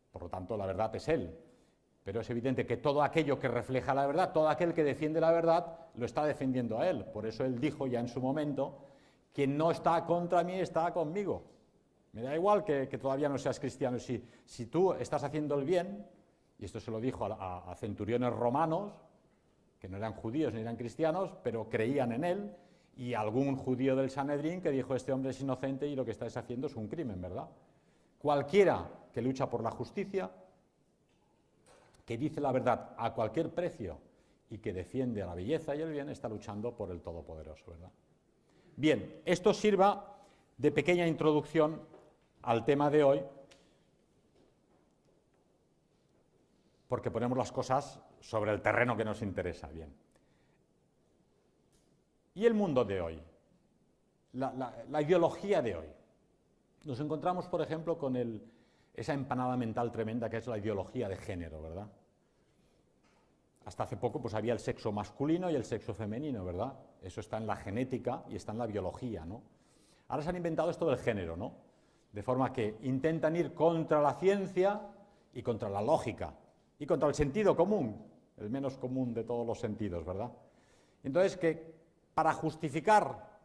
Por lo tanto, la verdad es Él. Pero es evidente que todo aquello que refleja la verdad, todo aquel que defiende la verdad, lo está defendiendo a Él. Por eso Él dijo ya en su momento, quien no está contra mí está conmigo. Me da igual que todavía no seas cristiano. Si tú estás haciendo el bien, y esto se lo dijo a centuriones romanos, que no eran judíos ni eran cristianos, pero creían en Él, y algún judío del Sanedrín que dijo, este hombre es inocente y lo que estáis haciendo es un crimen, ¿verdad? Cualquiera que lucha por la justicia, que dice la verdad a cualquier precio y que defiende a la belleza y el bien, está luchando por el Todopoderoso, ¿verdad? Bien, esto sirva de pequeña introducción al tema de hoy, porque ponemos las cosas sobre el terreno que nos interesa. Bien. ¿Y el mundo de hoy? La ideología de hoy. Nos encontramos, por ejemplo, con esa empanada mental tremenda que es la ideología de género, ¿verdad? Hasta hace poco pues había el sexo masculino y el sexo femenino, ¿verdad? Eso está en la genética y está en la biología, ¿no? Ahora se han inventado esto del género, ¿no? De forma que intentan ir contra la ciencia y contra la lógica y contra el sentido común, el menos común de todos los sentidos, ¿verdad? Entonces, que para justificar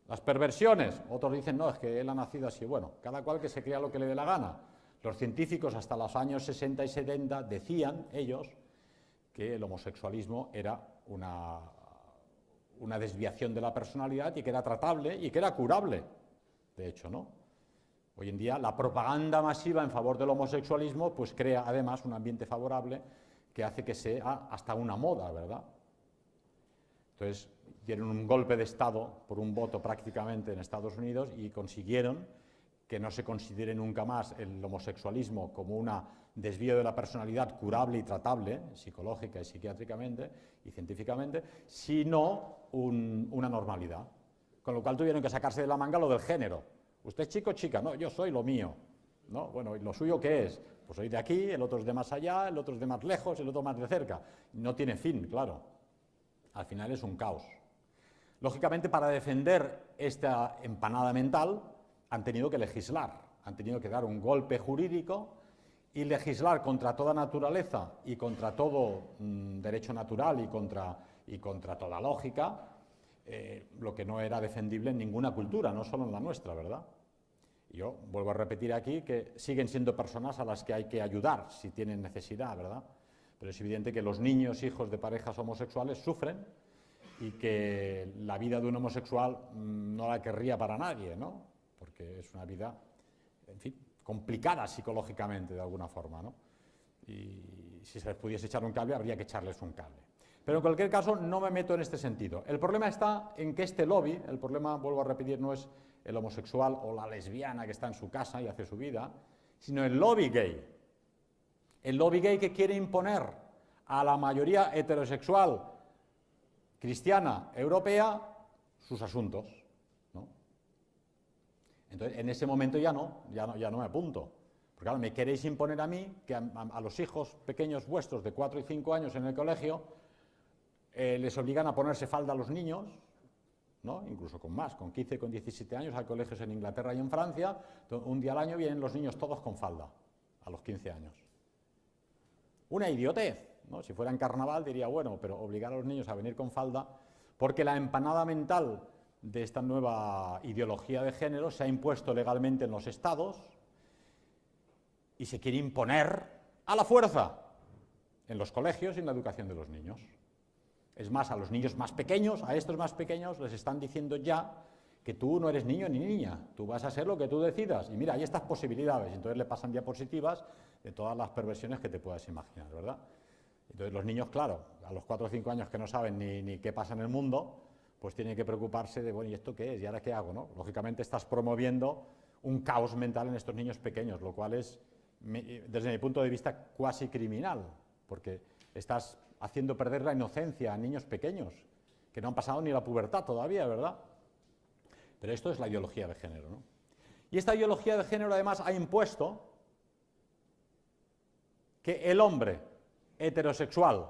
las perversiones, otros dicen, no, es que él ha nacido así. Bueno, cada cual que se crea lo que le dé la gana. Los científicos hasta los años 60 y 70 decían, ellos, que el homosexualismo era una desviación de la personalidad y que era tratable y que era curable, de hecho, ¿no? Hoy en día la propaganda masiva en favor del homosexualismo pues crea además un ambiente favorable que hace que sea hasta una moda, ¿verdad? Entonces dieron un golpe de Estado por un voto prácticamente en Estados Unidos y consiguieron que no se considere nunca más el homosexualismo como un desvío de la personalidad curable y tratable, psicológica y psiquiátricamente y científicamente, sino una normalidad. Con lo cual tuvieron que sacarse de la manga lo del género. ¿Usted es chico o chica? No, yo soy lo mío. ¿No? Bueno, ¿y lo suyo qué es? Pues soy de aquí, el otro es de más allá, el otro es de más lejos, el otro más de cerca. No tiene fin, claro. Al final es un caos. Lógicamente, para defender esta empanada mental, han tenido que legislar, han tenido que dar un golpe jurídico y legislar contra toda naturaleza y contra todo derecho natural y contra toda lógica, lo que no era defendible en ninguna cultura, no solo en la nuestra, ¿verdad? Yo vuelvo a repetir aquí que siguen siendo personas a las que hay que ayudar si tienen necesidad, ¿verdad? Pero es evidente que los niños, hijos de parejas homosexuales, sufren y que la vida de un homosexual no la querría para nadie, ¿no? Porque es una vida, en fin, complicada psicológicamente de alguna forma, ¿no? Y si se les pudiese echar un cable, habría que echarles un cable. Pero en cualquier caso, no me meto en este sentido. El problema está en que este lobby, el problema, vuelvo a repetir, no es el homosexual o la lesbiana que está en su casa y hace su vida, sino el lobby gay. El lobby gay que quiere imponer a la mayoría heterosexual cristiana europea sus asuntos, ¿no? Entonces, en ese momento ya no me apunto. Porque claro, me queréis imponer a mí que a los hijos pequeños vuestros de 4 y 5 años en el colegio les obligan a ponerse falda a los niños, ¿no? Incluso con más, con 15, con 17 años, hay colegios en Inglaterra y en Francia, un día al año vienen los niños todos con falda, a los 15 años. Una idiotez, ¿no? Si fuera en carnaval diría, bueno, pero obligar a los niños a venir con falda, porque la empanada mental de esta nueva ideología de género se ha impuesto legalmente en los estados y se quiere imponer a la fuerza en los colegios y en la educación de los niños. Es más, a los niños más pequeños, a estos más pequeños, les están diciendo ya que tú no eres niño ni niña, tú vas a ser lo que tú decidas. Y mira, hay estas posibilidades. Entonces le pasan diapositivas de todas las perversiones que te puedas imaginar, ¿verdad? Entonces los niños, claro, a los 4 o 5 años que no saben ni qué pasa en el mundo, pues tienen que preocuparse de, bueno, ¿y esto qué es? ¿Y ahora qué hago? ¿No? Lógicamente estás promoviendo un caos mental en estos niños pequeños, lo cual es, desde mi punto de vista, cuasi criminal, porque estás haciendo perder la inocencia a niños pequeños, que no han pasado ni la pubertad todavía, ¿verdad? Pero esto es la ideología de género, ¿no? Y esta ideología de género, además, ha impuesto que el hombre heterosexual,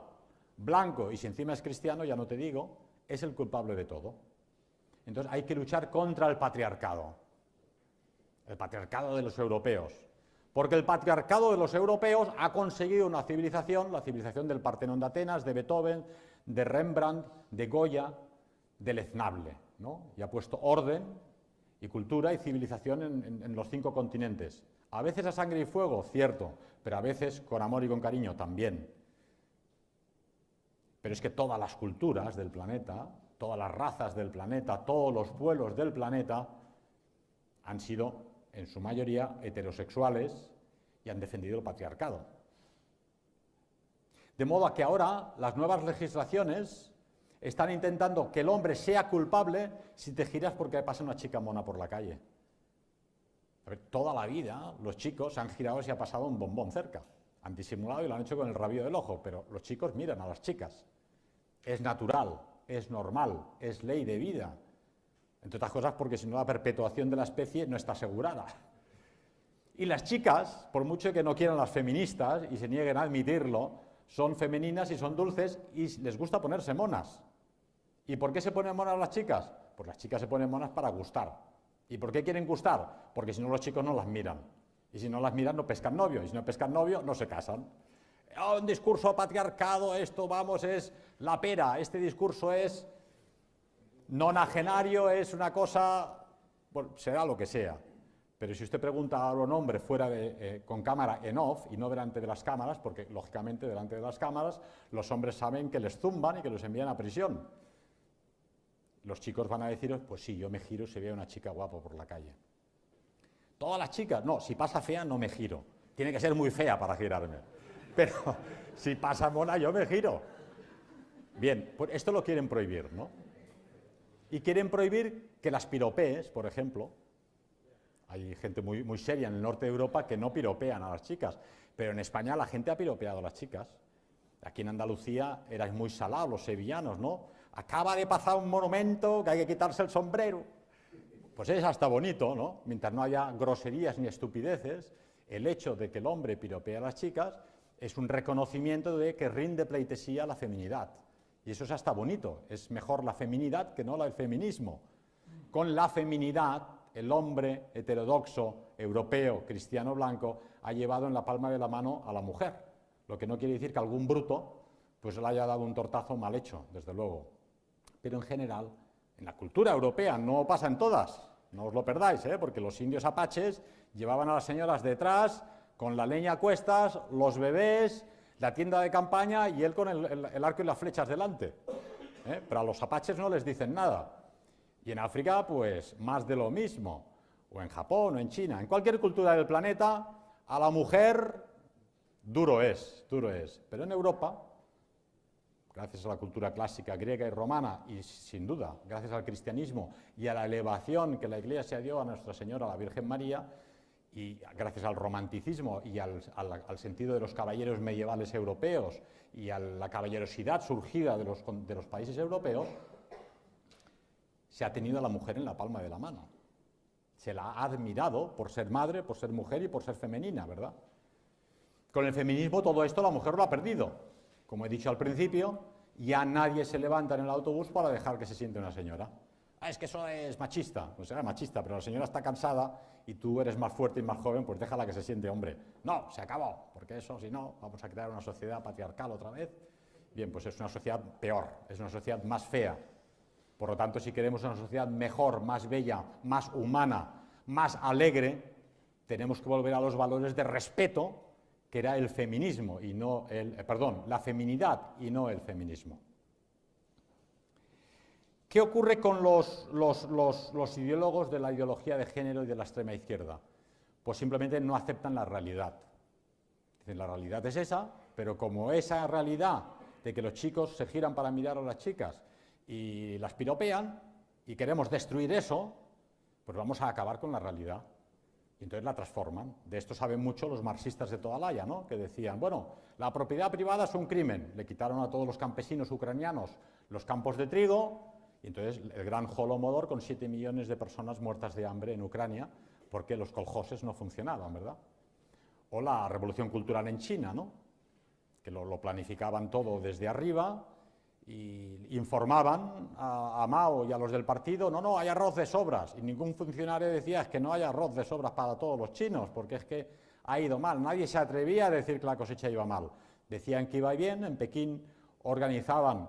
blanco, y si encima es cristiano, ya no te digo, es el culpable de todo. Entonces hay que luchar contra el patriarcado de los europeos. Porque el patriarcado de los europeos ha conseguido una civilización, la civilización del Partenón de Atenas, de Beethoven, de Rembrandt, de Goya, del Esnable, ¿no? Y ha puesto orden y cultura y civilización en los 5 continentes. A veces a sangre y fuego, cierto, pero a veces con amor y con cariño también. Pero es que todas las culturas del planeta, todas las razas del planeta, todos los pueblos del planeta han sido en su mayoría heterosexuales y han defendido el patriarcado. De modo que ahora las nuevas legislaciones están intentando que el hombre sea culpable si te giras porque pasa una chica mona por la calle. A ver, toda la vida los chicos se han girado si ha pasado un bombón cerca. Han disimulado y lo han hecho con el rabillo del ojo, pero los chicos miran a las chicas. Es natural, es normal, es ley de vida. Entre otras cosas porque si no la perpetuación de la especie no está asegurada. Y las chicas, por mucho que no quieran las feministas y se nieguen a admitirlo, son femeninas y son dulces y les gusta ponerse monas. ¿Y por qué se ponen monas las chicas? Pues las chicas se ponen monas para gustar. ¿Y por qué quieren gustar? Porque si no los chicos no las miran. Y si no las miran no pescan novio. Y si no pescan novio no se casan. Oh, un discurso patriarcado, esto vamos, es la pera. Este discurso es nonagenario, es una cosa, bueno, será lo que sea. Pero si usted pregunta a un hombre fuera con cámara en off y no delante de las cámaras, porque lógicamente delante de las cámaras los hombres saben que les zumban y que los envían a prisión. los chicos van a deciros, pues sí, yo me giro si veo una chica guapa por la calle. Todas las chicas, no, si pasa fea no me giro. Tiene que ser muy fea para girarme. Pero si pasa mona yo me giro. Bien, pues esto lo quieren prohibir, ¿no? Y quieren prohibir que las piropees, por ejemplo. Hay gente muy seria en el norte de Europa que no piropean a las chicas, pero en España la gente ha piropeado a las chicas. Aquí en Andalucía erais muy salados los sevillanos, ¿no? Acaba de pasar un monumento que hay que quitarse el sombrero. Pues es hasta bonito, ¿no? Mientras no haya groserías ni estupideces, el hecho de que el hombre piropee a las chicas es un reconocimiento de que rinde pleitesía a la feminidad. Y eso es hasta bonito. Es mejor la feminidad que no el feminismo. Con la feminidad, el hombre heterodoxo, europeo, cristiano blanco, ha llevado en la palma de la mano a la mujer. Lo que no quiere decir que algún bruto pues le haya dado un tortazo mal hecho, desde luego. Pero en general, en la cultura europea, no pasa en todas, no os lo perdáis, porque los indios apaches llevaban a las señoras detrás, con la leña a cuestas, los bebés, la tienda de campaña y él con el arco y las flechas delante. Pero a los apaches no les dicen nada. Y en África, pues, más de lo mismo. O en Japón, o en China. En cualquier cultura del planeta, a la mujer duro es. Pero en Europa, gracias a la cultura clásica griega y romana, y sin duda, gracias al cristianismo y a la elevación que la Iglesia dio a Nuestra Señora, la Virgen María, y gracias al romanticismo y al sentido de los caballeros medievales europeos y a la caballerosidad surgida de los países europeos, se ha tenido a la mujer en la palma de la mano. Se la ha admirado por ser madre, por ser mujer y por ser femenina, ¿verdad? Con el feminismo todo esto la mujer lo ha perdido. Como he dicho al principio, ya nadie se levanta en el autobús para dejar que se siente una señora. Es que eso es machista. Pues será machista, pero la señora está cansada y tú eres más fuerte y más joven, pues déjala que se siente hombre. No, se acabó, porque eso, si no, vamos a crear una sociedad patriarcal otra vez. Bien, pues es una sociedad peor, es una sociedad más fea. Por lo tanto, si queremos una sociedad mejor, más bella, más humana, más alegre, tenemos que volver a los valores de respeto, que era el feminismo y no la feminidad y no el feminismo. ¿Qué ocurre con los ideólogos de la ideología de género y de la extrema izquierda? Pues simplemente no aceptan la realidad. Dicen, la realidad es esa, pero como esa realidad de que los chicos se giran para mirar a las chicas y las piropean, y queremos destruir eso, pues vamos a acabar con la realidad. Y entonces la transforman. De esto saben mucho los marxistas de toda la haya, ¿no? Que decían, bueno, la propiedad privada es un crimen. Le quitaron a todos los campesinos ucranianos los campos de trigo, y entonces el gran Holodomor con 7 millones de personas muertas de hambre en Ucrania, porque los coljoses no funcionaban, ¿verdad? O la revolución cultural en China, ¿no? Que lo planificaban todo desde arriba, y informaban a Mao y a los del partido, no, hay arroz de sobras, y ningún funcionario decía es que no hay arroz de sobras para todos los chinos, porque es que ha ido mal, nadie se atrevía a decir que la cosecha iba mal, decían que iba bien, en Pekín organizaban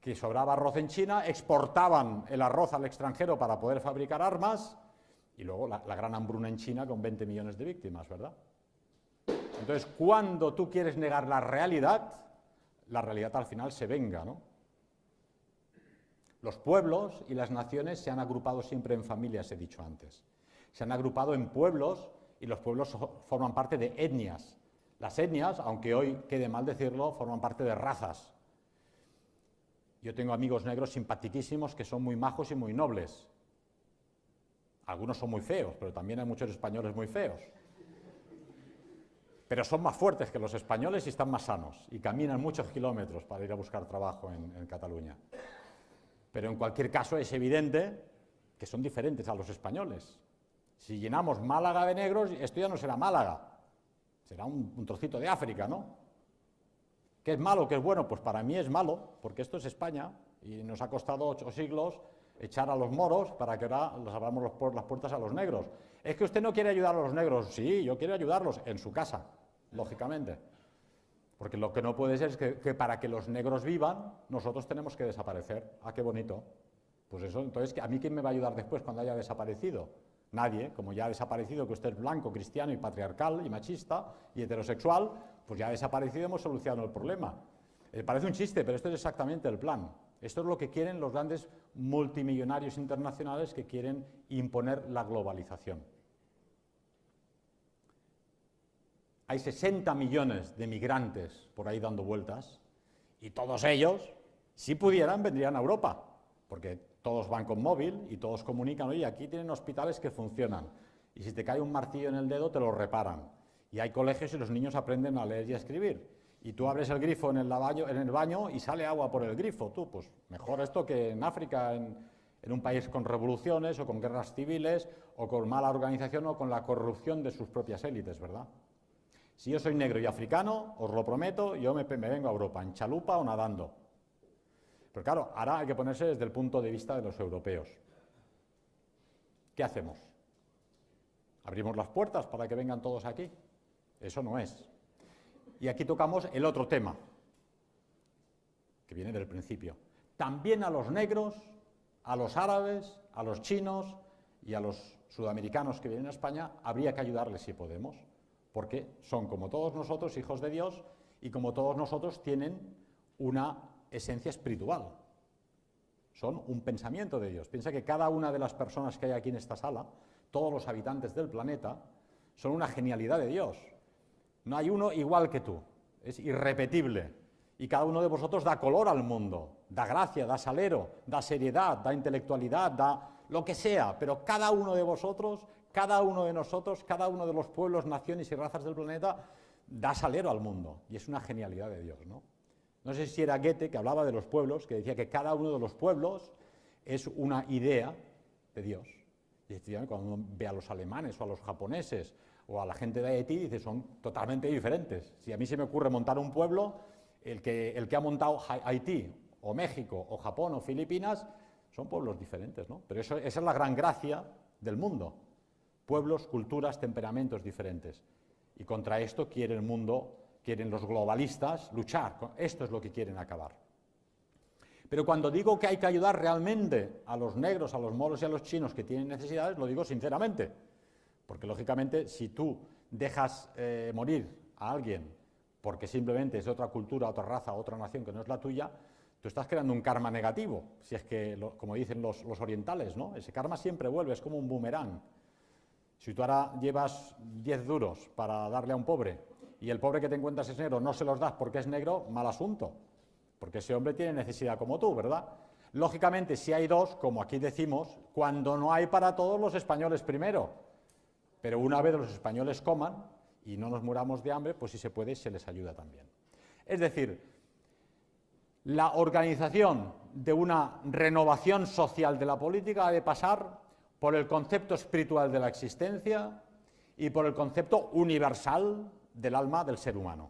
que sobraba arroz en China, exportaban el arroz al extranjero para poder fabricar armas, y luego la gran hambruna en China con 20 millones de víctimas, ¿verdad? Entonces, cuando tú quieres negar la realidad al final se venga, ¿no? Los pueblos y las naciones se han agrupado siempre en familias, he dicho antes. Se han agrupado en pueblos y los pueblos forman parte de etnias. Las etnias, aunque hoy quede mal decirlo, forman parte de razas. Yo tengo amigos negros simpatiquísimos que son muy majos y muy nobles. Algunos son muy feos, pero también hay muchos españoles muy feos. Pero son más fuertes que los españoles y están más sanos, y caminan muchos kilómetros para ir a buscar trabajo en Cataluña. Pero en cualquier caso es evidente que son diferentes a los españoles. Si llenamos Málaga de negros, esto ya no será Málaga, será un trocito de África, ¿no? ¿Qué es malo, qué es bueno? Pues para mí es malo, porque esto es España, y nos ha costado 8 siglos echar a los moros para que ahora les abramos las puertas a los negros. Es que usted no quiere ayudar a los negros. Sí, yo quiero ayudarlos en su casa, lógicamente. Porque lo que no puede ser es que para que los negros vivan, nosotros tenemos que desaparecer. Ah, qué bonito. Pues eso, entonces, ¿a mí quién me va a ayudar después cuando haya desaparecido? Nadie. Como ya ha desaparecido, que usted es blanco, cristiano y patriarcal y machista y heterosexual, pues ya ha desaparecido y hemos solucionado el problema. Parece un chiste, pero esto es exactamente el plan. Esto es lo que quieren los grandes multimillonarios internacionales que quieren imponer la globalización. Hay 60 millones de migrantes por ahí dando vueltas y todos ellos, si pudieran, vendrían a Europa, porque todos van con móvil y todos comunican, oye, aquí tienen hospitales que funcionan y si te cae un martillo en el dedo te lo reparan. Y hay colegios y los niños aprenden a leer y a escribir. Y tú abres el grifo en el baño y sale agua por el grifo. Tú, pues mejor esto que en África, en un país con revoluciones o con guerras civiles o con mala organización o con la corrupción de sus propias élites, ¿verdad? Si yo soy negro y africano, os lo prometo, yo me vengo a Europa, en chalupa o nadando. Pero claro, ahora hay que ponerse desde el punto de vista de los europeos. ¿Qué hacemos? ¿Abrimos las puertas para que vengan todos aquí? Eso no es. Y aquí tocamos el otro tema, que viene del principio. También a los negros, a los árabes, a los chinos y a los sudamericanos que vienen a España, habría que ayudarles si podemos, porque son como todos nosotros hijos de Dios y como todos nosotros tienen una esencia espiritual. Son un pensamiento de Dios. Piensa que cada una de las personas que hay aquí en esta sala, todos los habitantes del planeta, son una genialidad de Dios. No hay uno igual que tú, es irrepetible. Y cada uno de vosotros da color al mundo, da gracia, da salero, da seriedad, da intelectualidad, da lo que sea, pero cada uno de vosotros, cada uno de nosotros, cada uno de los pueblos, naciones y razas del planeta da salero al mundo. Y es una genialidad de Dios, ¿no? No sé si era Goethe que hablaba de los pueblos, que decía que cada uno de los pueblos es una idea de Dios. Y efectivamente, cuando uno ve a los alemanes o a los japoneses o a la gente de Haití, dice, son totalmente diferentes. Si a mí se me ocurre montar un pueblo, el que ha montado Haití, o México, o Japón, o Filipinas, son pueblos diferentes, ¿no? Pero esa es la gran gracia del mundo. Pueblos, culturas, temperamentos diferentes. Y contra esto quiere el mundo, quieren los globalistas luchar. Esto es lo que quieren acabar. Pero cuando digo que hay que ayudar realmente a los negros, a los moros y a los chinos que tienen necesidades, lo digo sinceramente. Porque, lógicamente, si tú dejas morir a alguien porque simplemente es de otra cultura, otra raza, otra nación que no es la tuya, tú estás creando un karma negativo. Si es que, como dicen los orientales, ¿no? Ese karma siempre vuelve, es como un boomerang. Si tú ahora llevas 10 duros para darle a un pobre y el pobre que te encuentras es negro, no se los das porque es negro, mal asunto. Porque ese hombre tiene necesidad como tú, ¿verdad? Lógicamente, si hay dos, como aquí decimos, cuando no hay para todos, los españoles primero. Pero una vez los españoles coman y no nos muramos de hambre, pues si se puede, se les ayuda también. Es decir, la organización de una renovación social de la política ha de pasar por el concepto espiritual de la existencia y por el concepto universal del alma del ser humano,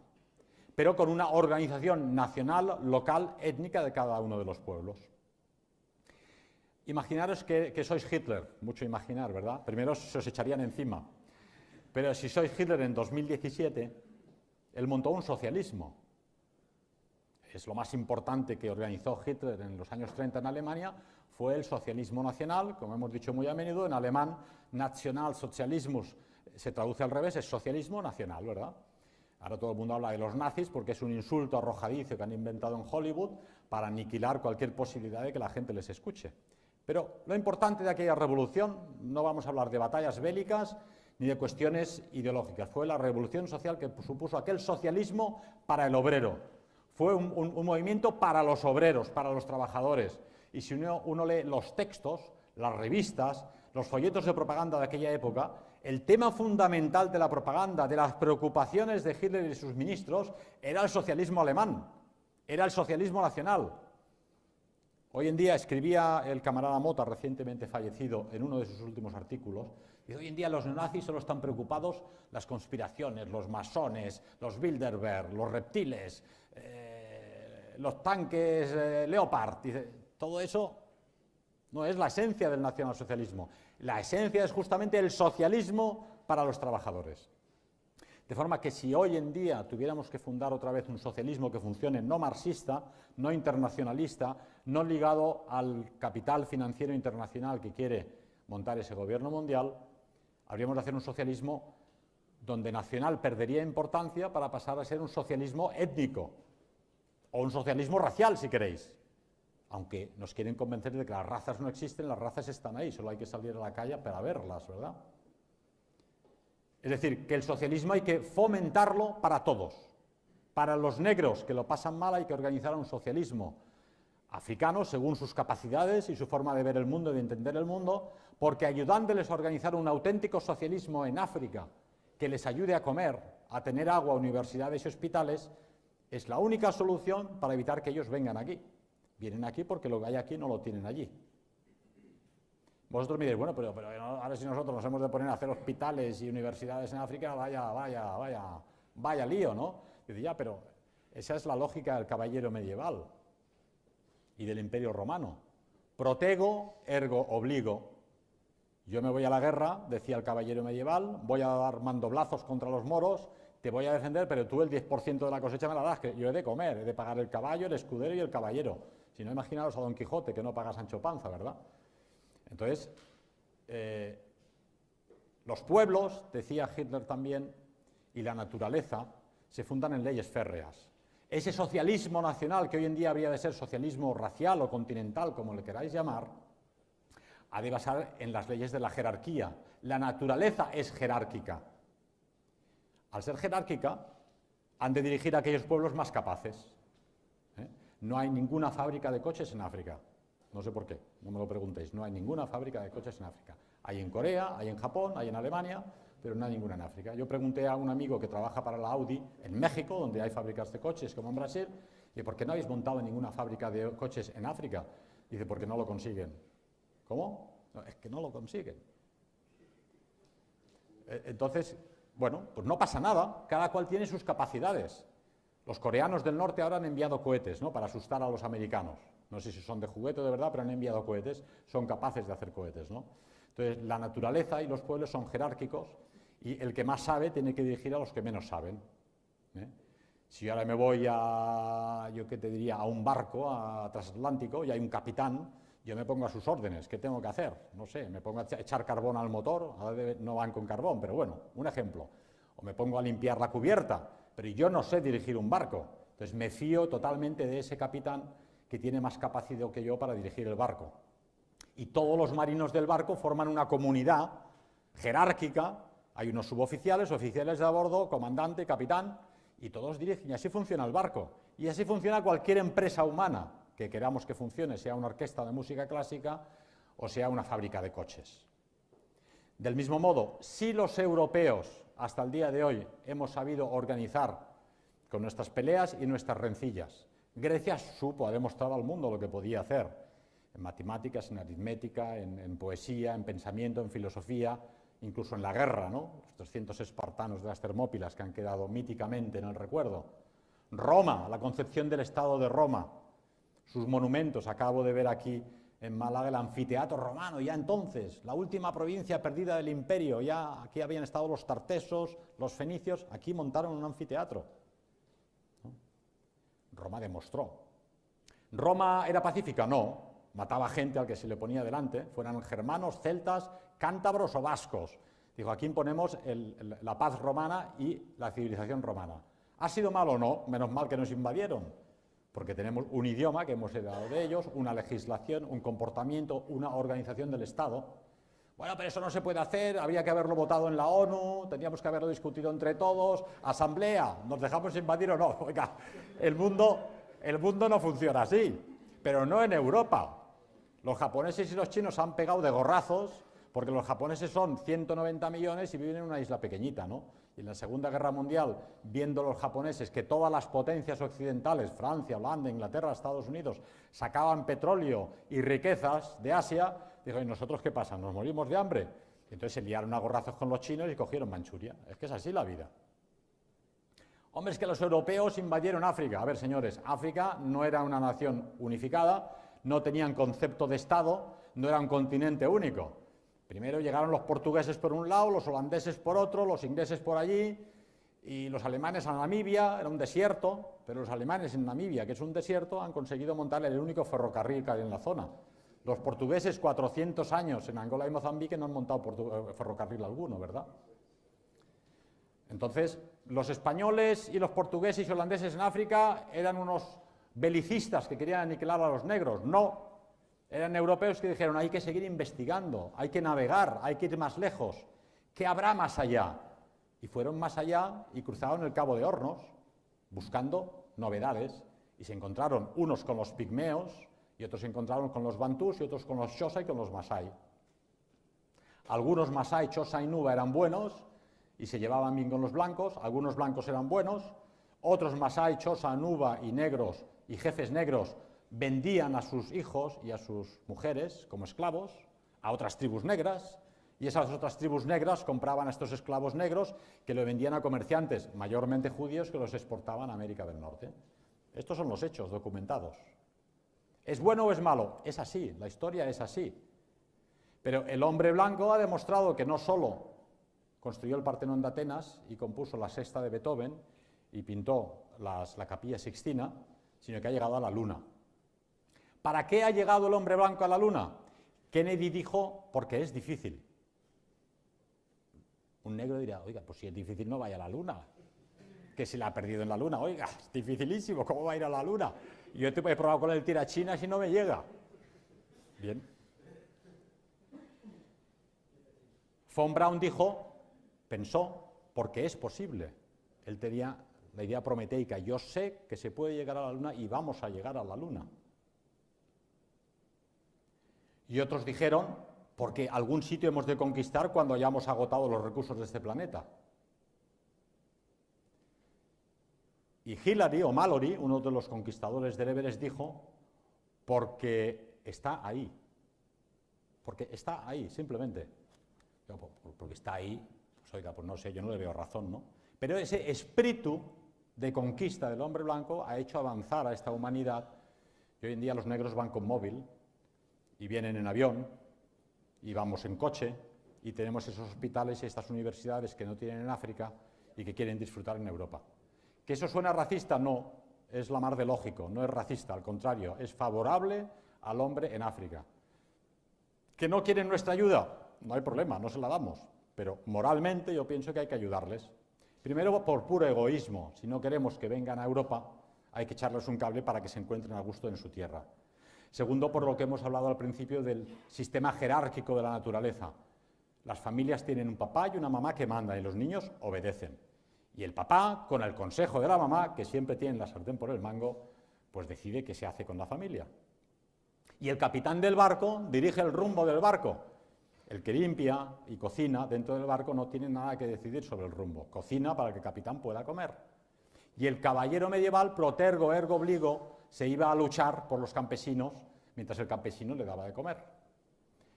pero con una organización nacional, local, étnica de cada uno de los pueblos. Imaginaros que sois Hitler, mucho imaginar, ¿verdad? Primero se os echarían encima. Pero si sois Hitler en 2017, él montó un socialismo. Es lo más importante que organizó Hitler en los años 30 en Alemania, fue el socialismo nacional, como hemos dicho muy a menudo, en alemán, Nationalsozialismus se traduce al revés, es socialismo nacional, ¿verdad? Ahora todo el mundo habla de los nazis porque es un insulto arrojadizo que han inventado en Hollywood para aniquilar cualquier posibilidad de que la gente les escuche. Pero lo importante de aquella revolución, no vamos a hablar de batallas bélicas ni de cuestiones ideológicas, fue la revolución social que supuso aquel socialismo para el obrero. Fue un movimiento para los obreros, para los trabajadores. Y si uno lee los textos, las revistas, los folletos de propaganda de aquella época, el tema fundamental de la propaganda, de las preocupaciones de Hitler y sus ministros, era el socialismo alemán, era el socialismo nacional. Hoy en día, escribía el camarada Mota, recientemente fallecido, en uno de sus últimos artículos, y hoy en día los neonazis solo están preocupados las conspiraciones, los masones, los Bilderberg, los reptiles, los tanques Leopard. Dice, todo eso no es la esencia del nacionalsocialismo. La esencia es justamente el socialismo para los trabajadores. De forma que si hoy en día tuviéramos que fundar otra vez un socialismo que funcione no marxista, no internacionalista, no ligado al capital financiero internacional que quiere montar ese gobierno mundial, habríamos de hacer un socialismo donde nacional perdería importancia para pasar a ser un socialismo étnico, o un socialismo racial, si queréis. Aunque nos quieren convencer de que las razas no existen, las razas están ahí, solo hay que salir a la calle para verlas, ¿verdad? Es decir, que el socialismo hay que fomentarlo para todos. Para los negros que lo pasan mal hay que organizar un socialismo africano según sus capacidades y su forma de ver el mundo y de entender el mundo, porque ayudándoles a organizar un auténtico socialismo en África que les ayude a comer, a tener agua, universidades y hospitales, es la única solución para evitar que ellos vengan aquí. Vienen aquí porque lo que hay aquí no lo tienen allí. Vosotros me diréis, bueno, pero ahora si nosotros nos hemos de poner a hacer hospitales y universidades en África, vaya lío, ¿no? Y dice, ya, pero esa es la lógica del caballero medieval y del Imperio Romano. Protego, ergo obligo. Yo me voy a la guerra, decía el caballero medieval, voy a dar mandoblazos contra los moros, te voy a defender, pero tú el 10% de la cosecha me la das, que yo he de comer, he de pagar el caballo, el escudero y el caballero. Si no, imaginaos a Don Quijote, que no paga Sancho Panza, ¿verdad? Entonces, los pueblos, decía Hitler también, y la naturaleza, se fundan en leyes férreas. Ese socialismo nacional, que hoy en día habría de ser socialismo racial o continental, como le queráis llamar, ha de basar en las leyes de la jerarquía. La naturaleza es jerárquica. Al ser jerárquica, han de dirigir a aquellos pueblos más capaces. No hay ninguna fábrica de coches en África. No sé por qué, no me lo preguntéis. No hay ninguna fábrica de coches en África. Hay en Corea, hay en Japón, hay en Alemania, pero no hay ninguna en África. Yo pregunté a un amigo que trabaja para la Audi en México, donde hay fábricas de coches como en Brasil, y ¿por qué no habéis montado ninguna fábrica de coches en África? Dice, porque no lo consiguen. ¿Cómo? No, es que no lo consiguen. Entonces, bueno, pues no pasa nada, cada cual tiene sus capacidades. Los coreanos del norte ahora han enviado cohetes, ¿no?, para asustar a los americanos. No sé si son de juguete o de verdad, pero han enviado cohetes, son capaces de hacer cohetes, ¿no? Entonces, la naturaleza y los pueblos son jerárquicos y el que más sabe tiene que dirigir a los que menos saben. Si yo ahora me voy a, yo qué te diría, a un barco a transatlántico y hay un capitán, yo me pongo a sus órdenes. ¿Qué tengo que hacer? No sé, me pongo a echar carbón al motor, ahora no van con carbón, pero bueno, un ejemplo. O me pongo a limpiar la cubierta, pero yo no sé dirigir un barco. Entonces me fío totalmente de ese capitán que tiene más capacidad que yo para dirigir el barco. Y todos los marinos del barco forman una comunidad jerárquica, hay unos suboficiales, oficiales de a bordo, comandante, capitán, y todos dirigen, y así funciona el barco. Y así funciona cualquier empresa humana que queramos que funcione, sea una orquesta de música clásica o sea una fábrica de coches. Del mismo modo, si los europeos hasta el día de hoy hemos sabido organizar con nuestras peleas y nuestras rencillas, Grecia supo, ha demostrado al mundo lo que podía hacer, en matemáticas, en aritmética, en poesía, en pensamiento, en filosofía, incluso en la guerra, ¿no? Los 300 espartanos de las Termópilas que han quedado míticamente en el recuerdo. Roma, la concepción del Estado de Roma, sus monumentos, acabo de ver aquí en Málaga el anfiteatro romano, ya entonces, la última provincia perdida del imperio, ya aquí habían estado los tartesos, los fenicios, aquí montaron un anfiteatro. ¿No? Roma demostró. ¿Roma era pacífica? No, mataba gente al que se le ponía delante, fueran germanos, celtas, cántabros o vascos. Dijo, aquí imponemos la paz romana y la civilización romana. ¿Ha sido mal o no? Menos mal que nos invadieron, porque tenemos un idioma que hemos heredado de ellos, una legislación, un comportamiento, una organización del Estado. Bueno, pero eso no se puede hacer, habría que haberlo votado en la ONU, tendríamos que haberlo discutido entre todos, asamblea, ¿nos dejamos invadir o no? Oiga, el mundo no funciona así, pero no en Europa. Los japoneses y los chinos han pegado de gorrazos, porque los japoneses son 190 millones y viven en una isla pequeñita, ¿no? Y en la Segunda Guerra Mundial, viendo los japoneses que todas las potencias occidentales, Francia, Holanda, Inglaterra, Estados Unidos, sacaban petróleo y riquezas de Asia, dijo, ¿y nosotros qué pasa? ¿Nos morimos de hambre? Y entonces se liaron a gorrazos con los chinos y cogieron Manchuria. Es que es así la vida. Hombre, es que los europeos invadieron África. A ver, señores, África no era una nación unificada, no tenían concepto de Estado, no era un continente único. Primero llegaron los portugueses por un lado, los holandeses por otro, los ingleses por allí, y los alemanes a Namibia, era un desierto, pero los alemanes en Namibia, que es un desierto, han conseguido montar el único ferrocarril que hay en la zona. Los portugueses, 400 años en Angola y Mozambique, no han montado ferrocarril alguno, ¿verdad? Entonces, los españoles y los portugueses y holandeses en África eran unos belicistas que querían aniquilar a los negros, no. Eran europeos que dijeron, hay que seguir investigando, hay que navegar, hay que ir más lejos. ¿Qué habrá más allá? Y fueron más allá y cruzaron el Cabo de Hornos, buscando novedades, y se encontraron unos con los pigmeos, y otros se encontraron con los bantús, y otros con los xhosa y con los masái. Algunos masái, xhosa y nuba eran buenos, y se llevaban bien con los blancos, algunos blancos eran buenos, otros masái, xhosa, nuba y negros, y jefes negros, vendían a sus hijos y a sus mujeres como esclavos a otras tribus negras, y esas otras tribus negras compraban a estos esclavos negros que lo vendían a comerciantes, mayormente judíos, que los exportaban a América del Norte. Estos son los hechos documentados. ¿Es bueno o es malo? Es así, la historia es así. Pero el hombre blanco ha demostrado que no solo construyó el Partenón de Atenas y compuso la Sexta de Beethoven y pintó la Capilla Sixtina, sino que ha llegado a la Luna. ¿Para qué ha llegado el hombre blanco a la Luna? Kennedy dijo, porque es difícil. Un negro dirá, oiga, pues si es difícil no vaya a la Luna, que se la ha perdido en la Luna, oiga, es dificilísimo, ¿cómo va a ir a la Luna? Y yo te he probado con el tirachinas y no me llega. Bien. Von Braun pensó, porque es posible. Él tenía la idea prometeica, yo sé que se puede llegar a la Luna y vamos a llegar a la Luna. Y otros dijeron, porque algún sitio hemos de conquistar cuando hayamos agotado los recursos de este planeta. Y Hillary o Mallory, uno de los conquistadores del Everest, dijo, porque está ahí. Porque está ahí, simplemente. Porque está ahí, pues oiga, pues no sé, yo no le veo razón, ¿no? Pero ese espíritu de conquista del hombre blanco ha hecho avanzar a esta humanidad, y hoy en día los negros van con móvil, y vienen en avión, y vamos en coche, y tenemos esos hospitales y estas universidades que no tienen en África y que quieren disfrutar en Europa. ¿Que eso suena racista? No, es la mar de lógico, no es racista, al contrario, es favorable al hombre en África. ¿Que no quieren nuestra ayuda? No hay problema, no se la damos, pero moralmente yo pienso que hay que ayudarles. Primero, por puro egoísmo, si no queremos que vengan a Europa, hay que echarles un cable para que se encuentren a gusto en su tierra. Segundo, por lo que hemos hablado al principio del sistema jerárquico de la naturaleza. Las familias tienen un papá y una mamá que mandan y los niños obedecen. Y el papá, con el consejo de la mamá, que siempre tiene la sartén por el mango, pues decide qué se hace con la familia. Y el capitán del barco dirige el rumbo del barco. El que limpia y cocina dentro del barco no tiene nada que decidir sobre el rumbo. Cocina para que el capitán pueda comer. Y el caballero medieval, protergo ergo obligo, se iba a luchar por los campesinos mientras el campesino le daba de comer.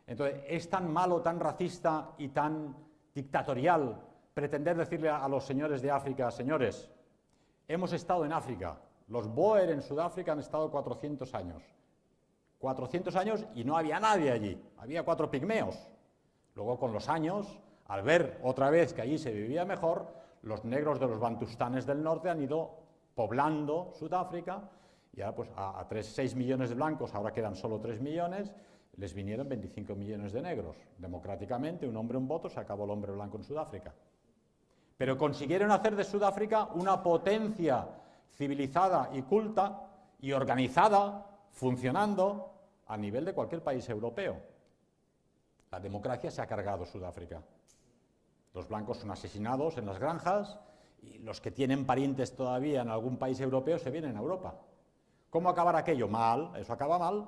Entonces, es tan malo, tan racista y tan dictatorial pretender decirle a los señores de África, señores, hemos estado en África, los Boer en Sudáfrica han estado 400 años. 400 años y no había nadie allí, había 4 pigmeos. Luego, con los años, al ver otra vez que allí se vivía mejor, los negros de los bantustanes del norte han ido poblando Sudáfrica y ahora pues a 6 millones de blancos, ahora quedan solo 3 millones, les vinieron 25 millones de negros. Democráticamente, un hombre, un voto, se acabó el hombre blanco en Sudáfrica. Pero consiguieron hacer de Sudáfrica una potencia civilizada y culta y organizada, funcionando a nivel de cualquier país europeo. La democracia se ha cargado Sudáfrica. Los blancos son asesinados en las granjas y los que tienen parientes todavía en algún país europeo se vienen a Europa. ¿Cómo acabará aquello? Mal, eso acaba mal.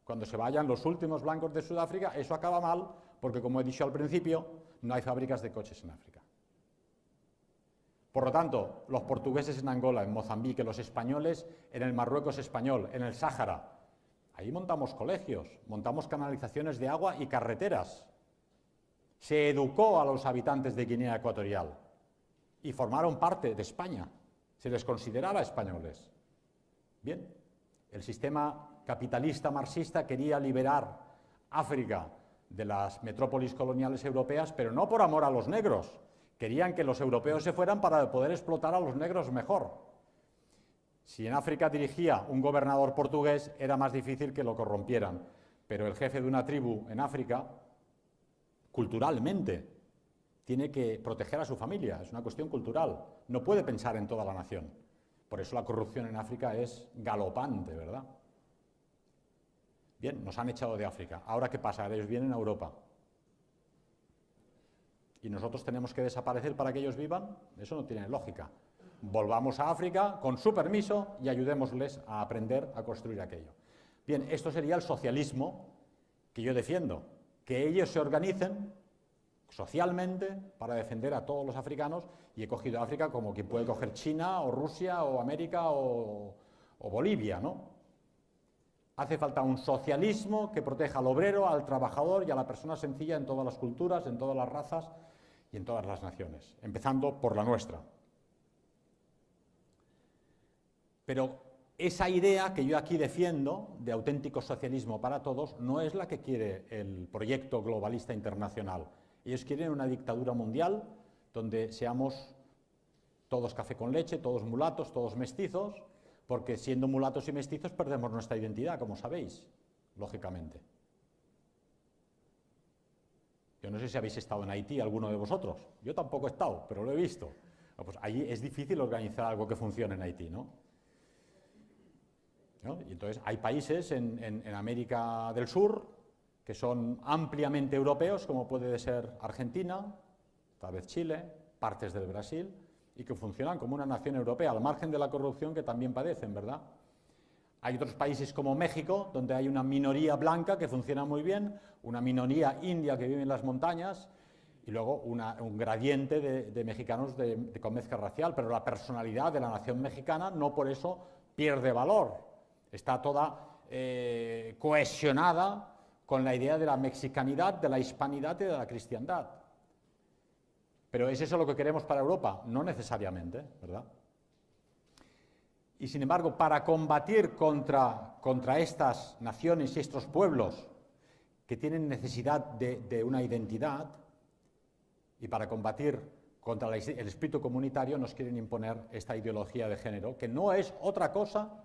Cuando se vayan los últimos blancos de Sudáfrica, eso acaba mal, porque como he dicho al principio, no hay fábricas de coches en África. Por lo tanto, los portugueses en Angola, en Mozambique, los españoles en el Marruecos español, en el Sáhara, ahí montamos colegios, montamos canalizaciones de agua y carreteras. Se educó a los habitantes de Guinea Ecuatorial y formaron parte de España. Se les consideraba españoles. Bien, el sistema capitalista marxista quería liberar África de las metrópolis coloniales europeas, pero no por amor a los negros. Querían que los europeos se fueran para poder explotar a los negros mejor. Si en África dirigía un gobernador portugués, era más difícil que lo corrompieran, pero el jefe de una tribu en África, culturalmente, tiene que proteger a su familia, es una cuestión cultural, no puede pensar en toda la nación. Por eso la corrupción en África es galopante, ¿verdad? Bien, nos han echado de África. ¿Ahora qué pasa? Ellos vienen a Europa. ¿Y nosotros tenemos que desaparecer para que ellos vivan? Eso no tiene lógica. Volvamos a África con su permiso y ayudémosles a aprender a construir aquello. Bien, esto sería el socialismo que yo defiendo, que ellos se organicen socialmente para defender a todos los africanos, y he cogido África como quien puede coger China o Rusia o América o Bolivia, ¿no? Hace falta un socialismo que proteja al obrero, al trabajador y a la persona sencilla en todas las culturas, en todas las razas y en todas las naciones, empezando por la nuestra. Pero esa idea que yo aquí defiendo, de auténtico socialismo para todos, no es la que quiere el proyecto globalista internacional. Ellos quieren una dictadura mundial donde seamos todos café con leche, todos mulatos, todos mestizos, porque siendo mulatos y mestizos perdemos nuestra identidad, como sabéis, lógicamente. Yo no sé si habéis estado en Haití, alguno de vosotros. Yo tampoco he estado, pero lo he visto. Pues allí es difícil organizar algo que funcione en Haití, ¿no? Y entonces hay países en América del Sur que son ampliamente europeos, como puede ser Argentina, tal vez Chile, partes del Brasil, y que funcionan como una nación europea, al margen de la corrupción que también padecen, ¿verdad? Hay otros países como México, donde hay una minoría blanca que funciona muy bien, una minoría india que vive en las montañas, y luego un gradiente de mexicanos con mezcla racial, pero la personalidad de la nación mexicana no por eso pierde valor, está toda cohesionada con la idea de la mexicanidad, de la hispanidad y de la cristiandad. Pero ¿es eso lo que queremos para Europa? No necesariamente, ¿verdad? Y sin embargo, para combatir contra estas naciones y estos pueblos que tienen necesidad de una identidad, y para combatir contra el espíritu comunitario, nos quieren imponer esta ideología de género, que no es otra cosa,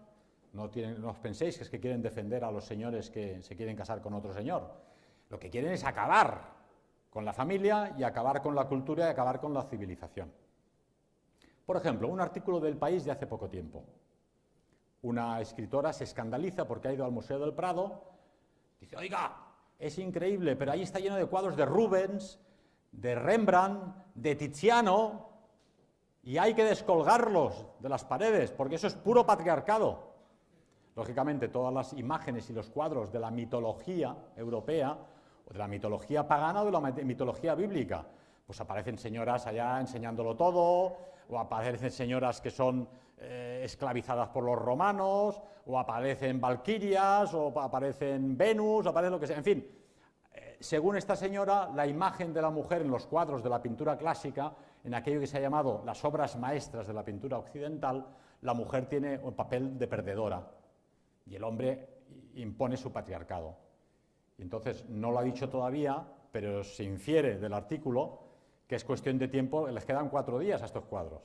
no os penséis que es que quieren defender a los señores que se quieren casar con otro señor. Lo que quieren es acabar con la familia y acabar con la cultura y acabar con la civilización. Por ejemplo, un artículo del País de hace poco tiempo. Una escritora se escandaliza porque ha ido al Museo del Prado, dice, oiga, es increíble, pero ahí está lleno de cuadros de Rubens, de Rembrandt, de Tiziano, y hay que descolgarlos de las paredes, porque eso es puro patriarcado. Lógicamente, todas las imágenes y los cuadros de la mitología europea, o de la mitología pagana o de la mitología bíblica, pues aparecen señoras allá enseñándolo todo, o aparecen señoras que son esclavizadas por los romanos, o aparecen valquirias, o aparecen Venus, o aparece lo que sea, en fin. Según esta señora, la imagen de la mujer en los cuadros de la pintura clásica, en aquello que se ha llamado las obras maestras de la pintura occidental, la mujer tiene un papel de perdedora y el hombre impone su patriarcado. Y entonces, no lo ha dicho todavía, pero se infiere del artículo que es cuestión de tiempo, les quedan 4 días a estos cuadros.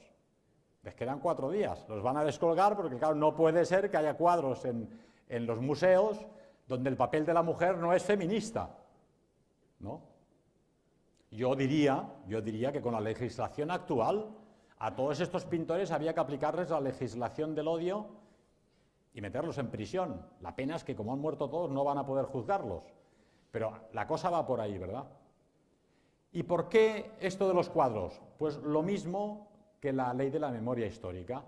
Les quedan 4 días, los van a descolgar porque, claro, no puede ser que haya cuadros en los museos donde el papel de la mujer no es feminista, ¿no? Yo diría que con la legislación actual a todos estos pintores había que aplicarles la legislación del odio y meterlos en prisión. La pena es que como han muerto todos no van a poder juzgarlos, pero la cosa va por ahí, ¿verdad? ¿Y por qué esto de los cuadros? Pues lo mismo que la ley de la memoria histórica,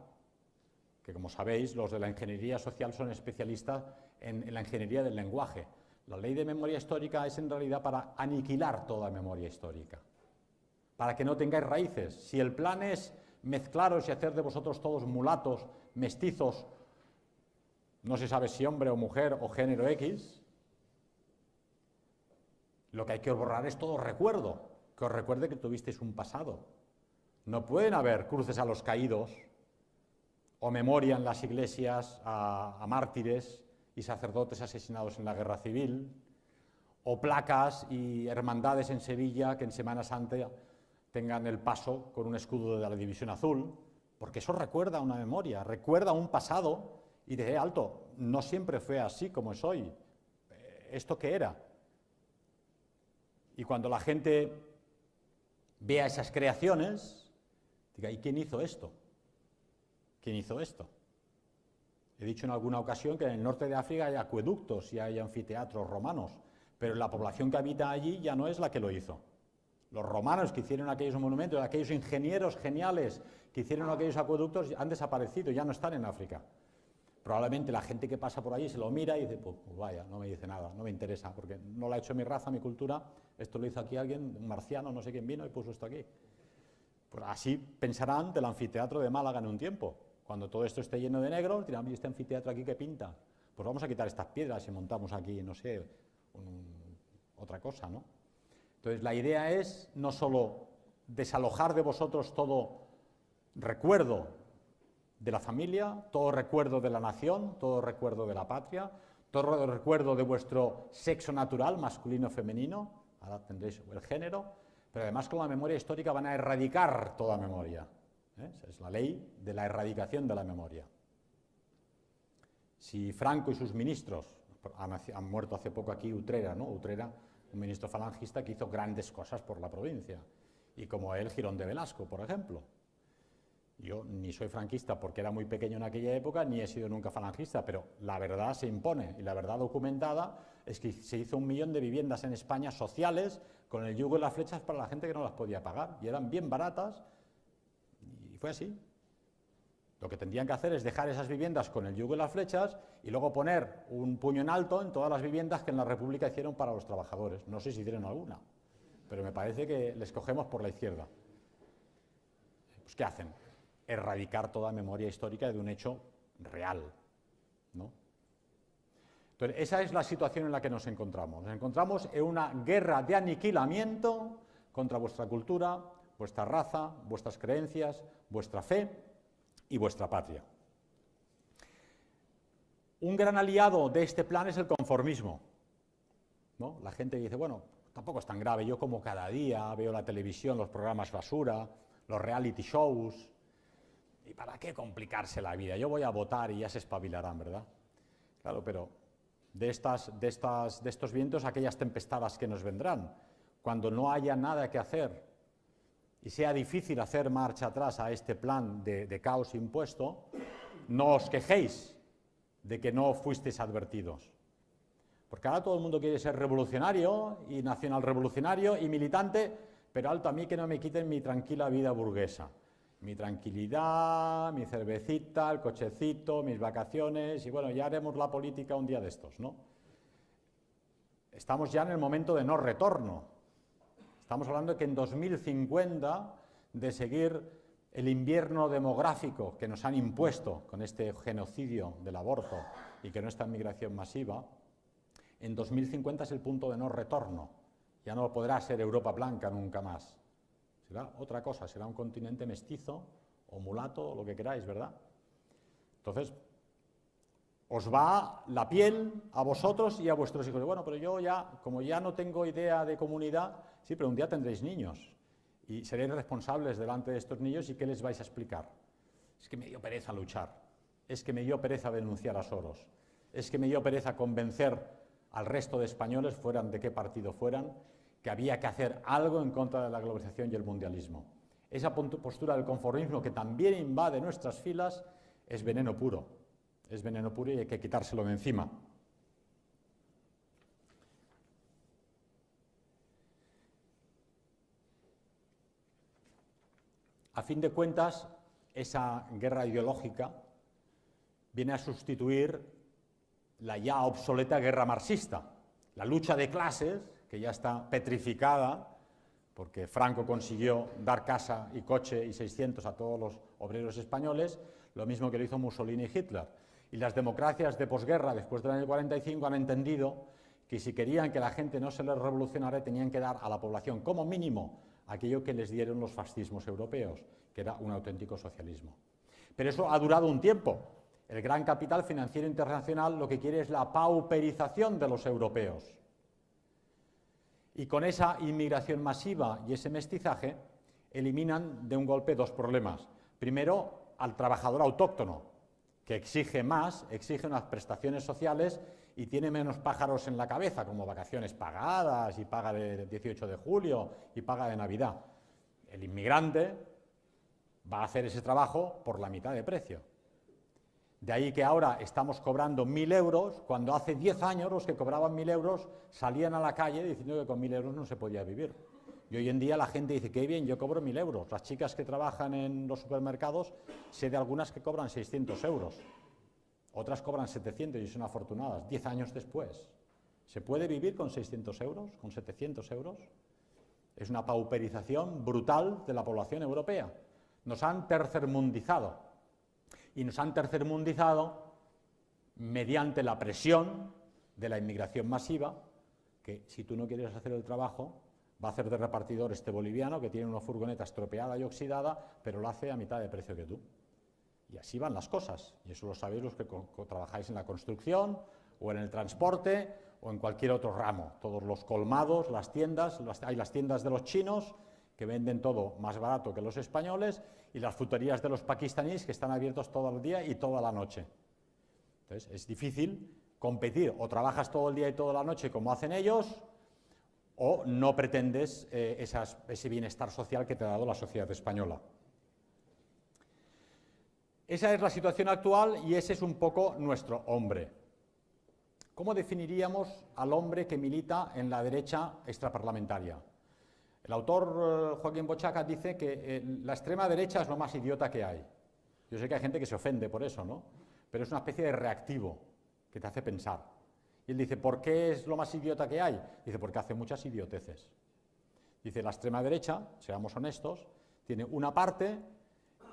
que como sabéis los de la ingeniería social son especialistas en la ingeniería del lenguaje. La ley de memoria histórica es en realidad para aniquilar toda memoria histórica, para que no tengáis raíces. Si el plan es mezclaros y hacer de vosotros todos mulatos, mestizos, no se sabe si hombre o mujer o género X, lo que hay que borrar es todo recuerdo, que os recuerde que tuvisteis un pasado. No pueden haber cruces a los caídos o memoria en las iglesias a mártires y sacerdotes asesinados en la guerra civil, o placas y hermandades en Sevilla que en Semana Santa tengan el paso con un escudo de la División Azul, porque eso recuerda una memoria, recuerda un pasado y dice, alto, no siempre fue así como es hoy, ¿esto qué era? Y cuando la gente vea esas creaciones, diga, ¿y quién hizo esto? ¿Quién hizo esto? He dicho en alguna ocasión que en el norte de África hay acueductos y hay anfiteatros romanos, pero la población que habita allí ya no es la que lo hizo. Los romanos que hicieron aquellos monumentos, aquellos ingenieros geniales que hicieron aquellos acueductos han desaparecido, ya no están en África. Probablemente la gente que pasa por allí se lo mira y dice, pues vaya, no me dice nada, no me interesa, porque no lo ha hecho mi raza, mi cultura, esto lo hizo aquí alguien, un marciano, no sé quién vino y puso esto aquí. Pues así pensarán del anfiteatro de Málaga en un tiempo. Cuando todo esto esté lleno de negros, dirán, ¿y este anfiteatro aquí qué pinta? Pues vamos a quitar estas piedras y montamos aquí, no sé, otra cosa, ¿no? Entonces la idea es no solo desalojar de vosotros todo recuerdo de la familia, todo recuerdo de la nación, todo recuerdo de la patria, todo recuerdo de vuestro sexo natural, masculino o femenino, ahora tendréis el género, pero además con la memoria histórica van a erradicar toda memoria. Esa es la ley de la erradicación de la memoria. Si Franco y sus ministros, han muerto hace poco aquí Utrera, ¿no? Utrera, un ministro falangista que hizo grandes cosas por la provincia, y como él, Girón de Velasco, por ejemplo. Yo ni soy franquista porque era muy pequeño en aquella época, ni he sido nunca falangista, pero la verdad se impone, y la verdad documentada es que se hizo 1 millón de viviendas en España sociales con el yugo y las flechas para la gente que no las podía pagar, y eran bien baratas, y fue así. Lo que tendrían que hacer es dejar esas viviendas con el yugo y las flechas y luego poner un puño en alto en todas las viviendas que en la República hicieron para los trabajadores. No sé si hicieron alguna, pero me parece que les cogemos por la izquierda. Pues ¿qué hacen? Erradicar toda memoria histórica de un hecho real, ¿no? Entonces, esa es la situación en la que nos encontramos. Nos encontramos en una guerra de aniquilamiento contra vuestra cultura, vuestra raza, vuestras creencias, vuestra fe y vuestra patria. Un gran aliado de este plan es el conformismo, ¿no? La gente dice, bueno, tampoco es tan grave, yo como cada día veo la televisión, los programas basura, los reality shows, ¿y para qué complicarse la vida? Yo voy a votar y ya se espabilarán, ¿verdad? Claro, pero de estos vientos, aquellas tempestades que nos vendrán, cuando no haya nada que hacer y sea difícil hacer marcha atrás a este plan de caos impuesto, no os quejéis de que no fuisteis advertidos. Porque ahora todo el mundo quiere ser revolucionario y nacional revolucionario y militante, pero alto a mí que no me quiten mi tranquila vida burguesa. Mi tranquilidad, mi cervecita, el cochecito, mis vacaciones, y bueno, ya haremos la política un día de estos, ¿no? Estamos ya en el momento de no retorno. Estamos hablando de que en 2050, de seguir el invierno demográfico que nos han impuesto con este genocidio del aborto y que no esta migración masiva, en 2050 es el punto de no retorno. Ya no podrá ser Europa blanca nunca más. Será otra cosa, será un continente mestizo o mulato o lo que queráis, ¿verdad? Entonces, os va la piel a vosotros y a vuestros hijos. Bueno, pero yo ya, como ya no tengo idea de comunidad, sí, pero un día tendréis niños y seréis responsables delante de estos niños, ¿y qué les vais a explicar? Es que me dio pereza luchar, es que me dio pereza denunciar a Soros, es que me dio pereza convencer al resto de españoles, fueran de qué partido fueran, que había que hacer algo en contra de la globalización y el mundialismo. Esa postura del conformismo que también invade nuestras filas es veneno puro y hay que quitárselo de encima. A fin de cuentas, esa guerra ideológica viene a sustituir la ya obsoleta guerra marxista, la lucha de clases, que ya está petrificada, porque Franco consiguió dar casa y coche y 600 a todos los obreros españoles, lo mismo que lo hizo Mussolini y Hitler. Y las democracias de posguerra, después del año 45, han entendido que si querían que la gente no se les revolucionara, tenían que dar a la población, como mínimo, aquello que les dieron los fascismos europeos, que era un auténtico socialismo. Pero eso ha durado un tiempo. El gran capital financiero internacional lo que quiere es la pauperización de los europeos. Y con esa inmigración masiva y ese mestizaje, eliminan de un golpe dos problemas. Primero, al trabajador autóctono, que exige más, exige unas prestaciones sociales y tiene menos pájaros en la cabeza, como vacaciones pagadas y paga de 18 de julio y paga de Navidad. El inmigrante va a hacer ese trabajo por la mitad de precio. De ahí que ahora estamos cobrando 1.000 euros, cuando hace 10 años los que cobraban 1.000 euros salían a la calle diciendo que con 1.000 euros no se podía vivir. Y hoy en día la gente dice, qué bien, yo cobro 1.000 euros. Las chicas que trabajan en los supermercados, sé de algunas que cobran 600 euros. Otras cobran 700 y son afortunadas. 10 años después. ¿Se puede vivir con 600 euros? ¿Con 700 euros? Es una pauperización brutal de la población europea. Nos han tercermundizado. Y nos han tercermundizado mediante la presión de la inmigración masiva, que si tú no quieres hacer el trabajo, va a hacer de repartidor este boliviano que tiene una furgoneta estropeada y oxidada, pero lo hace a mitad de precio que tú. Y así van las cosas, y eso lo sabéis los que trabajáis en la construcción, o en el transporte, o en cualquier otro ramo. Todos los colmados, las tiendas, hay las tiendas de los chinos, que venden todo más barato que los españoles, y las fruterías de los pakistaníes, que están abiertos todo el día y toda la noche. Entonces, es difícil competir, o trabajas todo el día y toda la noche como hacen ellos, o no pretendes ese bienestar social que te ha dado la sociedad española. Esa es la situación actual y ese es un poco nuestro hombre. ¿Cómo definiríamos al hombre que milita en la derecha extraparlamentaria? El autor Joaquín Bochaca dice que la extrema derecha es lo más idiota que hay. Yo sé que hay gente que se ofende por eso, ¿no? Pero es una especie de reactivo que te hace pensar. Y él dice, ¿por qué es lo más idiota que hay? Dice, porque hace muchas idioteces. Dice, la extrema derecha, seamos honestos, tiene una parte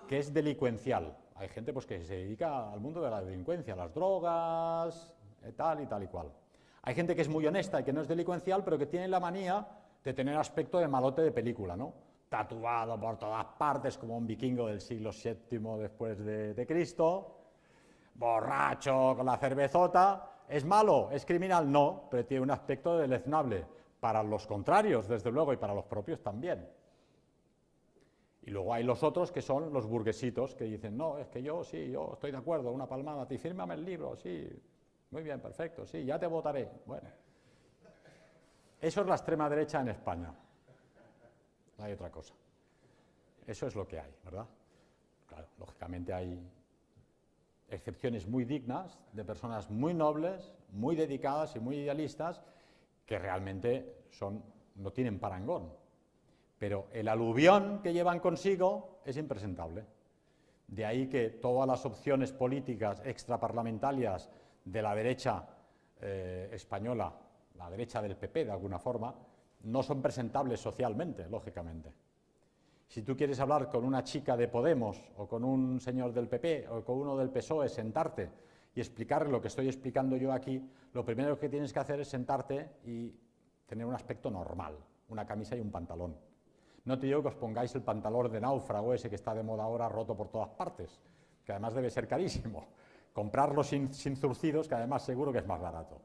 que es delincuencial. Hay gente pues, que se dedica al mundo de la delincuencia, a las drogas, tal y cual. Hay gente que es muy honesta y que no es delincuencial, pero que tiene la manía de tener aspecto de malote de película, ¿no? Tatuado por todas partes, como un vikingo del siglo VII después de Cristo, borracho, con la cervezota. ¿Es malo? ¿Es criminal? No, pero tiene un aspecto deleznable para los contrarios, desde luego, y para los propios también. Y luego hay los otros que son los burguesitos, que dicen, no, es que yo estoy de acuerdo, una palmada, te fírmame el libro, sí, muy bien, perfecto, sí, ya te votaré. Bueno, eso es la extrema derecha en España. No hay otra cosa. Eso es lo que hay, ¿verdad? Claro, lógicamente hay excepciones muy dignas de personas muy nobles, muy dedicadas y muy idealistas, que realmente no tienen parangón. Pero el aluvión que llevan consigo es impresentable. De ahí que todas las opciones políticas extraparlamentarias de la derecha española, la derecha del PP de alguna forma, no son presentables socialmente, lógicamente. Si tú quieres hablar con una chica de Podemos o con un señor del PP o con uno del PSOE, sentarte y explicarle lo que estoy explicando yo aquí, lo primero que tienes que hacer es sentarte y tener un aspecto normal, una camisa y un pantalón. No te digo que os pongáis el pantalón de náufrago ese que está de moda ahora, roto por todas partes, que además debe ser carísimo. Comprarlo sin zurcidos, que además seguro que es más barato.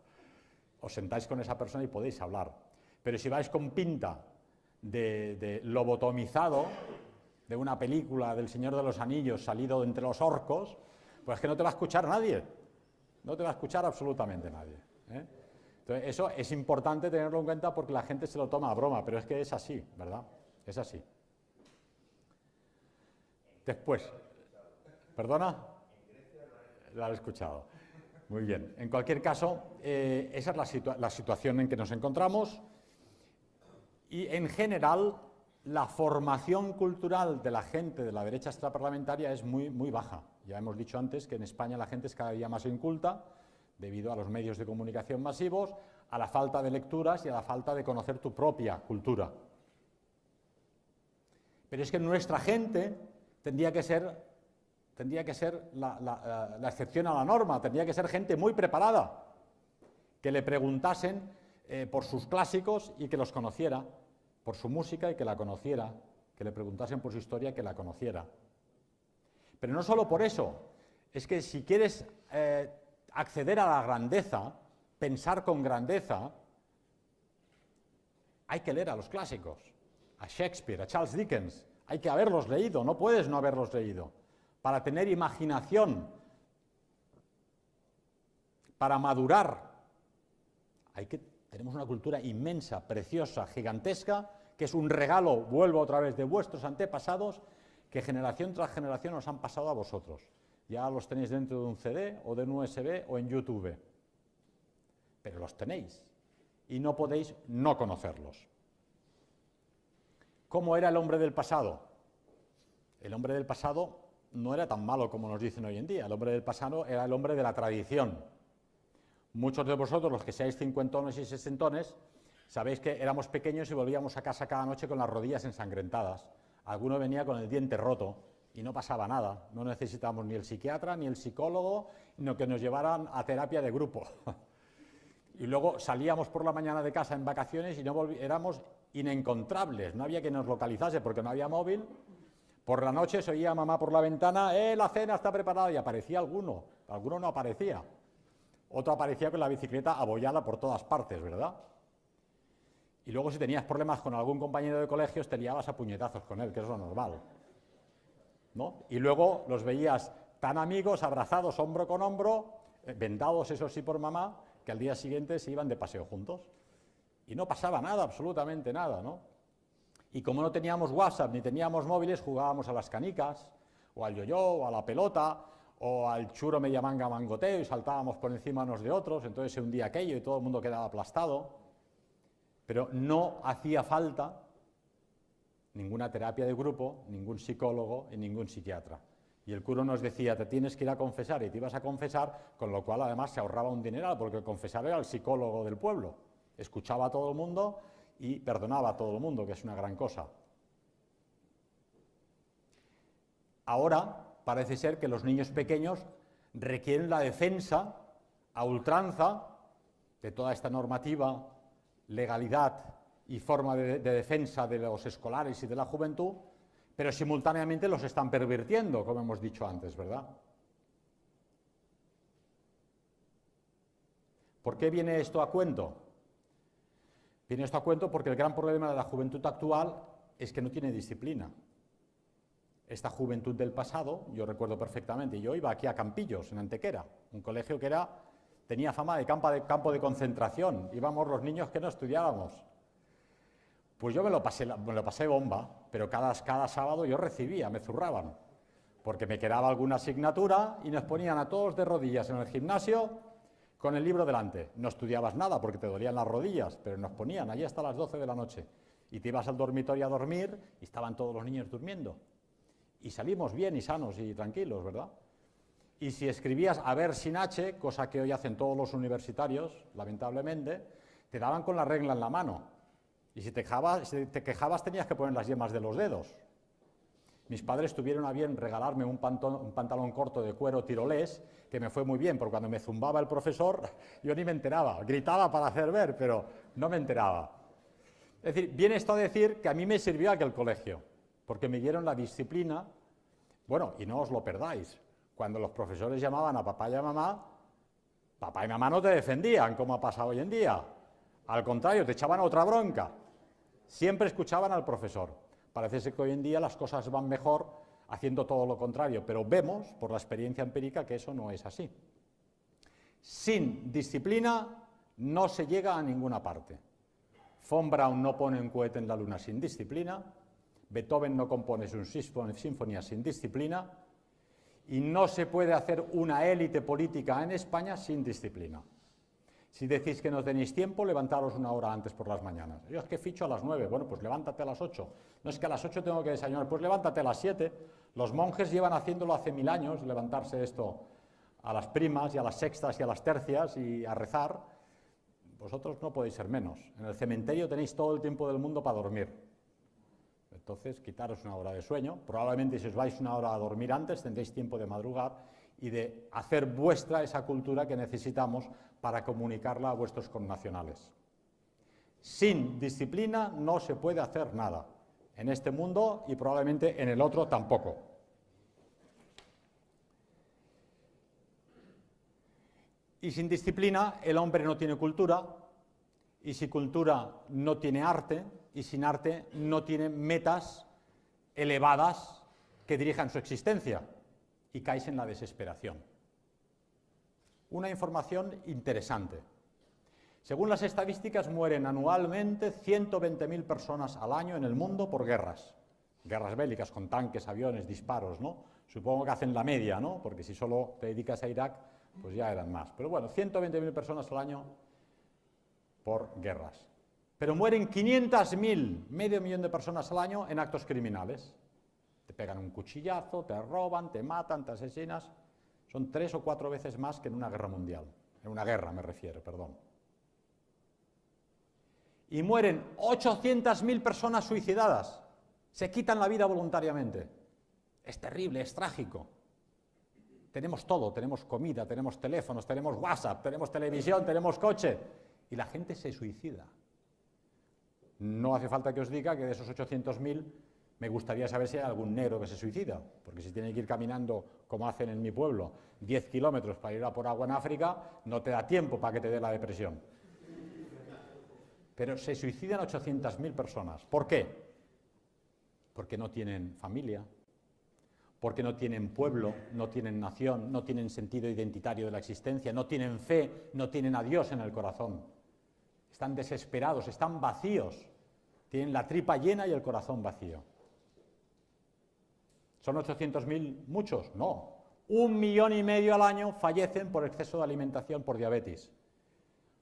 Os sentáis con esa persona y podéis hablar. Pero si vais con pinta de lobotomizado, de una película del Señor de los Anillos salido entre los orcos, pues es que no te va a escuchar nadie. No te va a escuchar absolutamente nadie, ¿eh? Entonces, eso es importante tenerlo en cuenta porque la gente se lo toma a broma, pero es que es así, ¿verdad? Es así. Después, ¿perdona? La he escuchado. Muy bien. En cualquier caso, esa es la situación en que nos encontramos y, en general, la formación cultural de la gente de la derecha extraparlamentaria es muy, muy baja. Ya hemos dicho antes que en España la gente es cada día más inculta debido a los medios de comunicación masivos, a la falta de lecturas y a la falta de conocer tu propia cultura. Pero es que nuestra gente tendría que ser la excepción a la norma, tendría que ser gente muy preparada, que le preguntasen por sus clásicos y que los conociera, por su música y que la conociera, que le preguntasen por su historia y que la conociera. Pero no solo por eso, es que si quieres acceder a la grandeza, pensar con grandeza, hay que leer a los clásicos, a Shakespeare, a Charles Dickens, hay que haberlos leído, no puedes no haberlos leído. Para tener imaginación, para madurar, tenemos una cultura inmensa, preciosa, gigantesca, que es un regalo, vuelvo otra vez, de vuestros antepasados, que generación tras generación os han pasado a vosotros. Ya los tenéis dentro de un CD o de un USB o en YouTube. Pero los tenéis y no podéis no conocerlos. ¿Cómo era el hombre del pasado? El hombre del pasado no era tan malo como nos dicen hoy en día. El hombre del pasado era el hombre de la tradición. Muchos de vosotros, los que seáis cincuentones y sesentones, sabéis que éramos pequeños y volvíamos a casa cada noche con las rodillas ensangrentadas. Alguno venía con el diente roto y no pasaba nada. No necesitábamos ni el psiquiatra ni el psicólogo, sino que nos llevaran a terapia de grupo. Y luego salíamos por la mañana de casa en vacaciones y éramos inencontrables. No había quien nos localizase porque no había móvil. Por la noche se oía a mamá por la ventana, la cena está preparada, y aparecía alguno no aparecía. Otro aparecía con la bicicleta abollada por todas partes, ¿verdad? Y luego si tenías problemas con algún compañero de colegio, te liabas a puñetazos con él, que es lo normal, ¿no? Y luego los veías tan amigos, abrazados hombro con hombro, vendados eso sí por mamá, que al día siguiente se iban de paseo juntos. Y no pasaba nada, absolutamente nada, ¿no? Y como no teníamos WhatsApp ni teníamos móviles, jugábamos a las canicas, o al yo-yo, o a la pelota, o al churo media manga mangoteo, y saltábamos por encima unos de otros, entonces se hundía aquello y todo el mundo quedaba aplastado. Pero no hacía falta ninguna terapia de grupo, ningún psicólogo y ningún psiquiatra. Y el cura nos decía, te tienes que ir a confesar, y te ibas a confesar, con lo cual además se ahorraba un dineral, porque el confesar era el psicólogo del pueblo. Escuchaba a todo el mundo y perdonaba a todo el mundo, que es una gran cosa. Ahora parece ser que los niños pequeños requieren la defensa a ultranza de toda esta normativa, legalidad y forma de defensa de los escolares y de la juventud, pero simultáneamente los están pervirtiendo, como hemos dicho antes, ¿verdad? ¿Por qué viene esto a cuento? Viene esto a cuento porque el gran problema de la juventud actual es que no tiene disciplina. Esta juventud del pasado, yo recuerdo perfectamente, yo iba aquí a Campillos, en Antequera, un colegio que tenía fama de campo de concentración, íbamos los niños que no estudiábamos. Pues yo me lo pasé bomba, pero cada sábado yo recibía, me zurraban, porque me quedaba alguna asignatura y nos ponían a todos de rodillas en el gimnasio con el libro delante. No estudiabas nada porque te dolían las rodillas, pero nos ponían allí hasta las 12 de la noche. Y te ibas al dormitorio a dormir y estaban todos los niños durmiendo. Y salimos bien y sanos y tranquilos, ¿verdad? Y si escribías a ver sin H, cosa que hoy hacen todos los universitarios, lamentablemente, te daban con la regla en la mano. Y si te quejabas tenías que poner las yemas de los dedos. Mis padres tuvieron a bien regalarme un pantalón corto de cuero tirolés, que me fue muy bien, porque cuando me zumbaba el profesor, yo ni me enteraba. Gritaba para hacer ver, pero no me enteraba. Es decir, viene esto a decir que a mí me sirvió aquel colegio, porque me dieron la disciplina. Bueno, y no os lo perdáis. Cuando los profesores llamaban a papá y mamá no te defendían, como ha pasado hoy en día. Al contrario, te echaban otra bronca. Siempre escuchaban al profesor. Parece ser que hoy en día las cosas van mejor haciendo todo lo contrario, pero vemos, por la experiencia empírica, que eso no es así. Sin disciplina no se llega a ninguna parte. Von Braun no pone un cohete en la luna sin disciplina, Beethoven no compone sus sinfonías sin disciplina, y no se puede hacer una élite política en España sin disciplina. Si decís que no tenéis tiempo, levantaros una hora antes por las mañanas. Yo es que ficho a las 9, bueno, pues levántate a las 8. No es que a las 8 tengo que desayunar, pues levántate a las 7. Los monjes llevan haciéndolo hace 1000 años, levantarse esto a las primas y a las sextas y a las tercias y a rezar. Vosotros no podéis ser menos. En el cementerio tenéis todo el tiempo del mundo para dormir. Entonces, quitaros una hora de sueño. Probablemente si os vais una hora a dormir antes, tendréis tiempo de madrugar y de hacer vuestra esa cultura que necesitamos para comunicarla a vuestros connacionales. Sin disciplina no se puede hacer nada, en este mundo y probablemente en el otro tampoco. Y sin disciplina el hombre no tiene cultura, y sin cultura no tiene arte, y sin arte no tiene metas elevadas que dirijan su existencia, y caes en la desesperación. Una información interesante. Según las estadísticas, mueren anualmente 120.000 personas al año en el mundo por guerras. guerras bélicas con tanques, aviones, disparos, ¿no? Supongo que hacen la media, ¿no? Porque si solo te dedicas a Irak, pues ya eran más. Pero bueno, 120.000 personas al año por guerras. Pero mueren 500.000, medio millón de personas al año en actos criminales. Te pegan un cuchillazo, te roban, te matan, te asesinas. Son 3 o 4 veces más que en una guerra mundial. En una guerra me refiero, perdón. Y mueren 800.000 personas suicidadas. Se quitan la vida voluntariamente. Es terrible, es trágico. Tenemos todo, tenemos comida, tenemos teléfonos, tenemos WhatsApp, tenemos televisión, tenemos coche. Y la gente se suicida. No hace falta que os diga que de esos 800.000 me gustaría saber si hay algún negro que se suicida, porque si tiene que ir caminando, como hacen en mi pueblo, 10 kilómetros para ir a por agua en África, no te da tiempo para que te dé la depresión. Pero se suicidan 800.000 personas. ¿Por qué? Porque no tienen familia, porque no tienen pueblo, no tienen nación, no tienen sentido identitario de la existencia, no tienen fe, no tienen a Dios en el corazón. Están desesperados, están vacíos, tienen la tripa llena y el corazón vacío. ¿Son 800.000 muchos? No. 1,5 millones al año fallecen por exceso de alimentación por diabetes.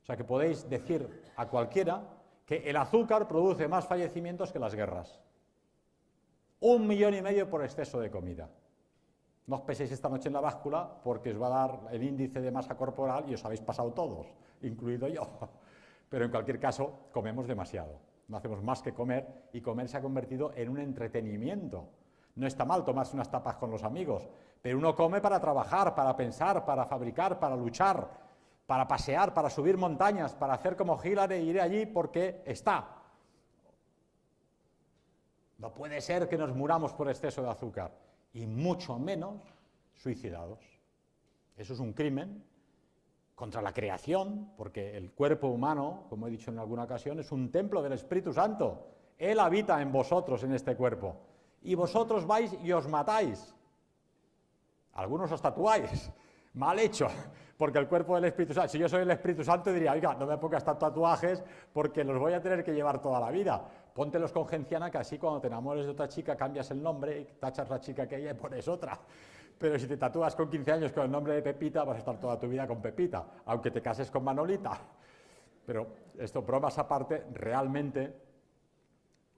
O sea que podéis decir a cualquiera que el azúcar produce más fallecimientos que las guerras. 1,5 millones por exceso de comida. No os peséis esta noche en la báscula porque os va a dar el índice de masa corporal y os habéis pasado todos, incluido yo. Pero en cualquier caso, comemos demasiado. No hacemos más que comer y comer se ha convertido en un entretenimiento. No está mal tomarse unas tapas con los amigos, pero uno come para trabajar, para pensar, para fabricar, para luchar, para pasear, para subir montañas, para hacer como Hillary e ir allí porque está. No puede ser que nos muramos por exceso de azúcar, y mucho menos suicidados. Eso es un crimen contra la creación, porque el cuerpo humano, como he dicho en alguna ocasión, es un templo del Espíritu Santo. Él habita en vosotros, en este cuerpo. Y vosotros vais y os matáis. Algunos os tatuáis. Mal hecho, porque el cuerpo del Espíritu Santo, si yo soy el Espíritu Santo diría, oiga, no me pongas tantos tatuajes porque los voy a tener que llevar toda la vida. Póntelos con genciana, que así cuando te enamores de otra chica cambias el nombre y tachas la chica que ella y pones otra. Pero si te tatúas con 15 años con el nombre de Pepita, vas a estar toda tu vida con Pepita, aunque te cases con Manolita. Pero esto, bromas aparte, realmente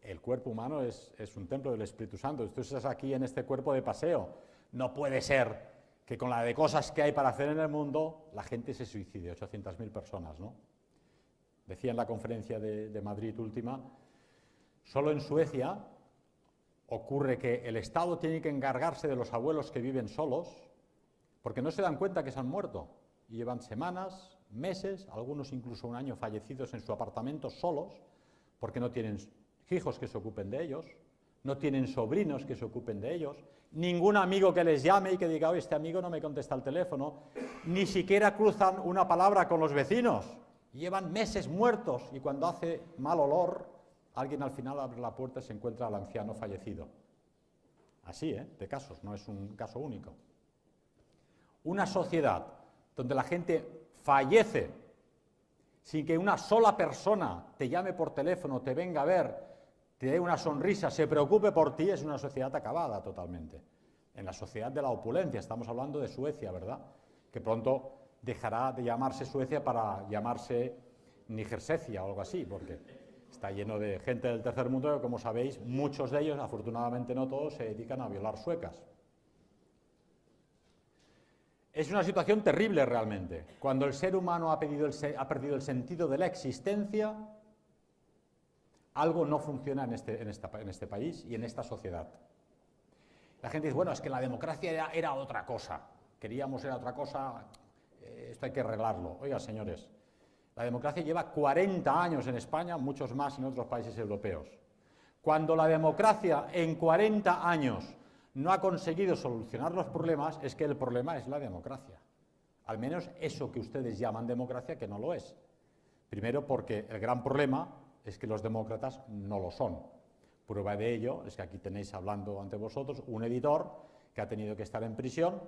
el cuerpo humano es un templo del Espíritu Santo. Tú estás aquí en este cuerpo de paseo. No puede ser que con la de cosas que hay para hacer en el mundo, la gente se suicide, 800.000 personas, ¿no? Decía en la conferencia de Madrid última, solo en Suecia ocurre que el Estado tiene que encargarse de los abuelos que viven solos, porque no se dan cuenta que se han muerto, y llevan semanas, meses, algunos incluso un año fallecidos en su apartamento solos, porque no tienen hijos que se ocupen de ellos, no tienen sobrinos que se ocupen de ellos, ningún amigo que les llame y que diga, oye, este amigo no me contesta el teléfono, ni siquiera cruzan una palabra con los vecinos, llevan meses muertos y cuando hace mal olor, alguien al final abre la puerta y se encuentra al anciano fallecido. Así, de casos, no es un caso único. Una sociedad donde la gente fallece sin que una sola persona te llame por teléfono, te venga a ver, te dé una sonrisa, se preocupe por ti, es una sociedad acabada totalmente. En la sociedad de la opulencia, estamos hablando de Suecia, ¿verdad? Que pronto dejará de llamarse Suecia para llamarse Nigersecia o algo así, porque está lleno de gente del tercer mundo que, como sabéis, muchos de ellos, afortunadamente no todos, se dedican a violar suecas. Es una situación terrible realmente. Cuando el ser humano ha perdido el sentido de la existencia, algo no funciona en este país y en esta sociedad. La gente dice, bueno, es que la democracia era otra cosa. Queríamos era otra cosa, esto hay que arreglarlo. Oiga, señores, la democracia lleva 40 años en España, muchos más en otros países europeos. Cuando la democracia en 40 años no ha conseguido solucionar los problemas, es que el problema es la democracia. Al menos eso que ustedes llaman democracia, que no lo es. Primero porque el gran problema es que los demócratas no lo son. Prueba de ello es que aquí tenéis hablando ante vosotros un editor que ha tenido que estar en prisión,